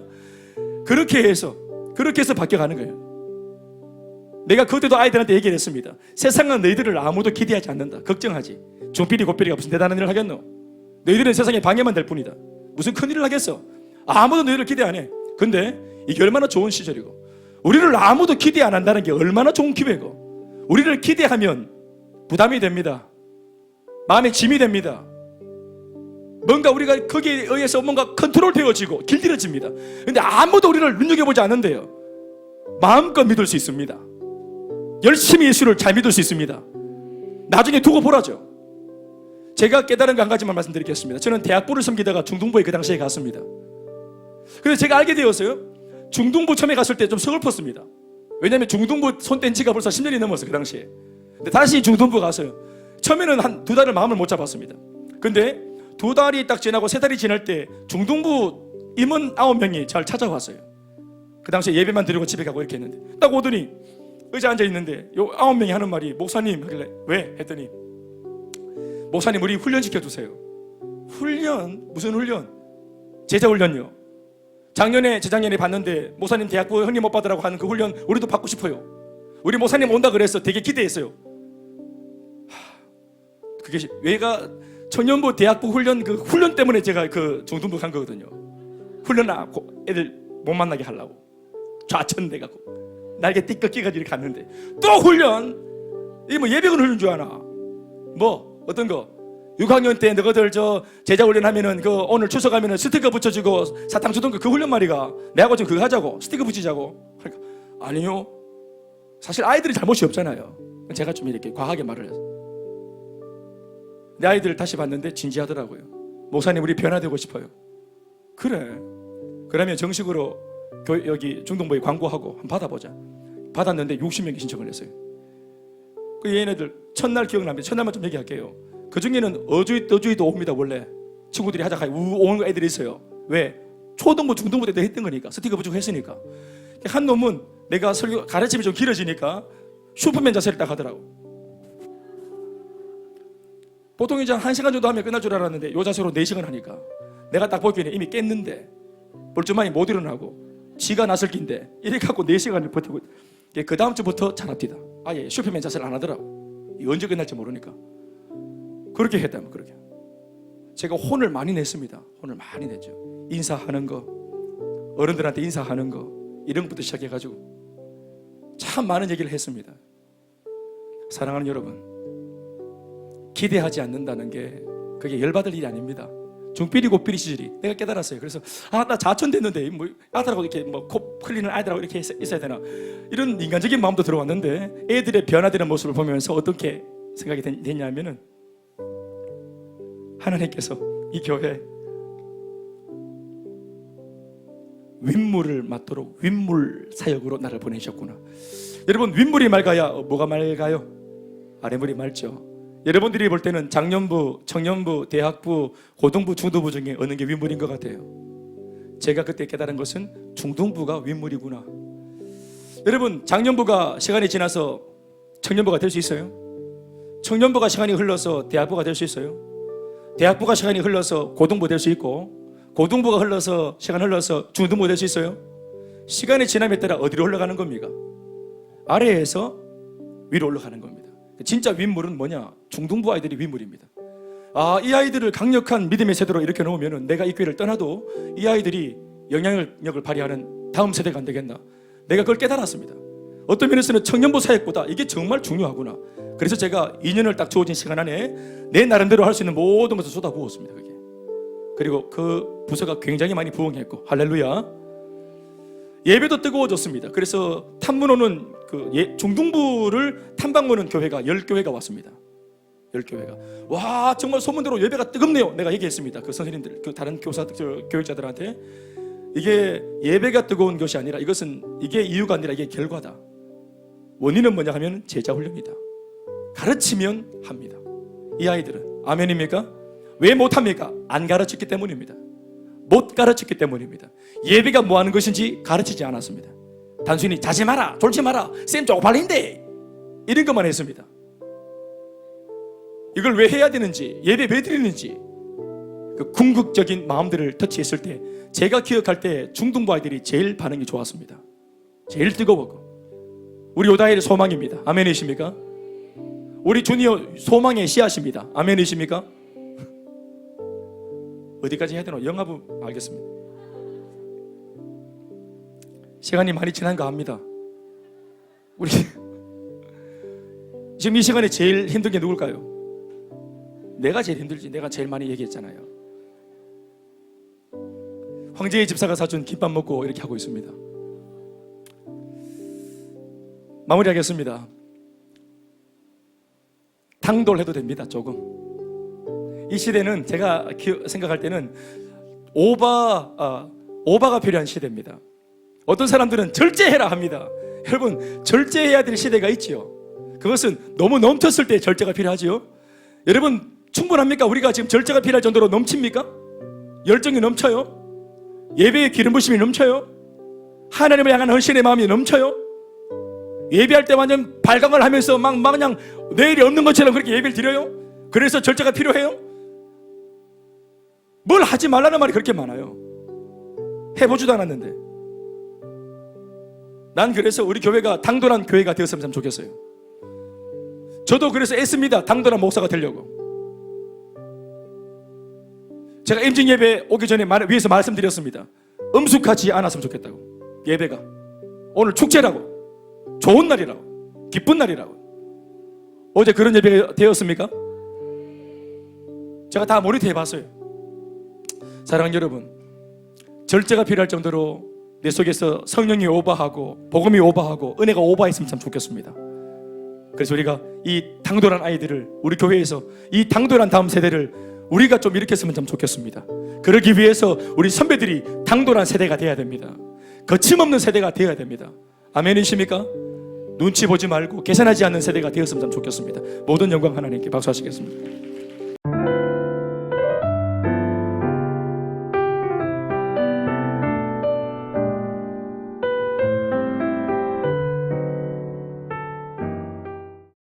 그렇게 해서 바뀌어가는 거예요. 내가 그때도 아이들한테 얘기를 했습니다. 세상은 너희들을 아무도 기대하지 않는다. 걱정하지. 중필이 고필이가 무슨 대단한 일을 하겠노? 너희들은 세상에 방해만 될 뿐이다. 무슨 큰일을 하겠어? 아무도 너희를 기대 안 해. 근데 이게 얼마나 좋은 시절이고 우리를 아무도 기대 안 한다는 게 얼마나 좋은 기회고 우리를 기대하면 부담이 됩니다. 마음에 짐이 됩니다. 뭔가 우리가 거기에 의해서 뭔가 컨트롤 되어지고 길들여집니다. 근데 아무도 우리를 눈여겨보지 않는데요, 마음껏 믿을 수 있습니다. 열심히 예수를 잘 믿을 수 있습니다. 나중에 두고 보라죠. 제가 깨달은 거 한 가지만 말씀드리겠습니다. 저는 대학부를 섬기다가 중등부에 그 당시에 갔습니다. 그래서 제가 알게 되었어요. 중등부 처음에 갔을 때 좀 서글펐습니다. 왜냐하면 중등부 손 뗀 지가 벌써 10년이 넘었어요, 그 당시에. 근데 다시 중등부 갔어요. 처음에는 한 2달을 마음을 못 잡았습니다. 근데 2달이 딱 지나고 3달이 지날 때 중등부 임원 9명이 저를 찾아왔어요. 그 당시에 예배만 드리고 집에 가고 이렇게 했는데, 딱 오더니 의자 앉아 있는데 요 9명이 하는 말이, 목사님 하길래 왜? 했더니, 목사님 우리 훈련 시켜주세요. 훈련? 무슨 훈련? 제자 훈련요. 작년에 재작년에 봤는데 목사님 대학부 형님 못 받으라고 하는 그 훈련 우리도 받고 싶어요. 우리 목사님 온다 그래서 되게 기대했어요. 그게 왜가 청년부 대학부 훈련, 그 훈련 때문에 제가 그 중등부 간 거거든요. 훈련하고 애들 못 만나게 하려고 좌천돼갖고 날개 띠꺾기가지고 이렇게 갔는데, 또 훈련? 이게 뭐 예배군 훈련 줄 아나? 뭐 어떤 거? 6학년 때 너희들 저 제자 훈련하면은 그 오늘 추석하면은 스티커 붙여주고 사탕 주던 거, 그 훈련 말이가. 내하고 좀 그거 하자고, 스티커 붙이자고. 그러니까 아니요, 사실 아이들이 잘못이 없잖아요. 제가 좀 이렇게 과하게 말을 해서. 내 아이들 다시 봤는데 진지하더라고요. 목사님 우리 변화되고 싶어요. 그래, 그러면 정식으로 여기 중동부에 광고하고 한번 받아보자. 받았는데 60명이 신청을 했어요. 그 얘네들 첫날 기억납니다. 첫날만 좀 얘기할게요. 그 중에는 어주이도 옵니다. 원래 친구들이 하자 오는 애들이 있어요. 왜? 초등부 중등부 때도 했던 거니까, 스티커 붙이고 했으니까. 한 놈은 내가 설교 가르침이 좀 길어지니까 슈퍼맨 자세를 딱 하더라고. 보통 이제 1시간 정도 하면 끝날 줄 알았는데 요 자세로 4시간 하니까 내가 딱 보기에는 이미 깼는데 멀쩡하니 못 일어나고 지가 나설 낀데 이렇게 갖고 4시간을 버티고, 그 다음 주부터 잘 합디다. 아예 슈퍼맨 자세를 안 하더라고. 언제 끝날지 모르니까. 그렇게 했다면, 그렇게 제가 혼을 많이 냈습니다. 혼을 많이 냈죠. 인사하는 거, 어른들한테 인사하는 거, 이런 것부터 시작해가지고 참 많은 얘기를 했습니다. 사랑하는 여러분, 기대하지 않는다는 게 그게 열받을 일이 아닙니다. 중삐리 고삐리 시절이 내가 깨달았어요. 그래서 나 좌천됐는데 뭐 아들하고 이렇게 뭐 코 흘리는 아이들하고 이렇게 있어야 되나, 이런 인간적인 마음도 들어왔는데, 애들의 변화되는 모습을 보면서 어떻게 생각이 됐냐면은, 하나님께서 이 교회 윗물을 맞도록 윗물 사역으로 나를 보내셨구나. 여러분, 윗물이 맑아야 뭐가 맑아요? 아랫물이 맑죠. 여러분들이 볼 때는 장년부, 청년부, 대학부, 고등부, 중등부 중에 어느 게 윗물인 것 같아요? 제가 그때 깨달은 것은 중등부가 윗물이구나. 여러분, 장년부가 시간이 지나서 청년부가 될 수 있어요? 청년부가 시간이 흘러서 대학부가 될 수 있어요? 대학부가 시간이 흘러서 고등부 될 수 있고, 고등부가 흘러서 시간 흘러서 중등부 될 수 있어요? 시간이 지남에 따라 어디로 올라가는 겁니까? 아래에서 위로 올라가는 겁니다. 진짜 윗물은 뭐냐? 중등부 아이들이 윗물입니다. 이 아이들을 강력한 믿음의 세대로 이렇게 놓으면 내가 이 교회를 떠나도 이 아이들이 영향력을 발휘하는 다음 세대가 안 되겠나? 내가 그걸 깨달았습니다. 어떤 면에서는 청년부 사역보다 이게 정말 중요하구나. 그래서 제가 2년을 딱 주어진 시간 안에 내 나름대로 할 수 있는 모든 것을 쏟아부었습니다. 그게. 그리고 그 부서가 굉장히 많이 부흥했고, 할렐루야. 예배도 뜨거워졌습니다. 그래서 탐문 오는 중등부를 탐방 오는 교회가 10교회가 왔습니다. 10교회가. 와, 정말 소문대로 예배가 뜨겁네요. 내가 얘기했습니다. 그 선생님들, 그 다른 교육자들한테. 이게 예배가 뜨거운 것이 아니라, 이게 이유가 아니라 이게 결과다. 원인은 뭐냐 하면 제자 훈련이다. 가르치면 합니다. 이 아이들은. 아멘입니까? 왜 못합니까? 안 가르쳤기 때문입니다. 못 가르쳤기 때문입니다. 예배가 뭐 하는 것인지 가르치지 않았습니다. 단순히 자지 마라, 졸지 마라, 쌤 쪽팔린데, 이런 것만 했습니다. 이걸 왜 해야 되는지, 예배 왜 드리는지, 그 궁극적인 마음들을 터치했을 때, 제가 기억할 때 중등부 아이들이 제일 반응이 좋았습니다. 제일 뜨거웠고. 우리 요다엘의 소망입니다. 아멘이십니까? 우리 주니어 소망의 씨앗입니다. 아멘이십니까? 어디까지 해야 되나? 영화부 알겠습니다. 시간이 많이 지난 거 압니다. 우리 지금 이 시간에 제일 힘든 게 누굴까요? 내가 제일 힘들지. 내가 제일 많이 얘기했잖아요. 황제희 집사가 사준 김밥 먹고 이렇게 하고 있습니다. 마무리하겠습니다. 당돌해도 됩니다. 조금. 이 시대는 제가 생각할 때는 오바가 필요한 시대입니다. 어떤 사람들은 절제해라 합니다. 여러분, 절제해야 될 시대가 있지요. 그것은 너무 넘쳤을 때 절제가 필요하지요. 여러분, 충분합니까? 우리가 지금 절제가 필요할 정도로 넘칩니까? 열정이 넘쳐요? 예배의 기름 부심이 넘쳐요? 하나님을 향한 헌신의 마음이 넘쳐요? 예배할 때 완전 발광을 하면서 막 그냥 내일이 없는 것처럼 그렇게 예배를 드려요? 그래서 절제가 필요해요? 뭘 하지 말라는 말이 그렇게 많아요. 해보지도 않았는데. 난 그래서 우리 교회가 당돌한 교회가 되었으면 참 좋겠어요. 저도 그래서 애씁니다. 당돌한 목사가 되려고. 제가 임직 예배 오기 전에 위에서 말씀드렸습니다. 엄숙하지 않았으면 좋겠다고. 예배가 오늘 축제라고, 좋은 날이라고, 기쁜 날이라고. 어제 그런 예배가 되었습니까? 제가 다 모니터해 봤어요. 사랑하는 여러분, 절제가 필요할 정도로 내 속에서 성령이 오버하고 복음이 오버하고 은혜가 오버했으면 참 좋겠습니다. 그래서 우리가 이 당돌한 아이들을, 우리 교회에서 이 당돌한 다음 세대를 우리가 좀 일으켰으면 참 좋겠습니다. 그러기 위해서 우리 선배들이 당돌한 세대가 되어야 됩니다. 거침없는 세대가 되어야 됩니다. 아멘이십니까? 눈치 보지 말고 계산하지 않는 세대가 되었으면 참 좋겠습니다. 모든 영광 하나님께 박수하시겠습니다.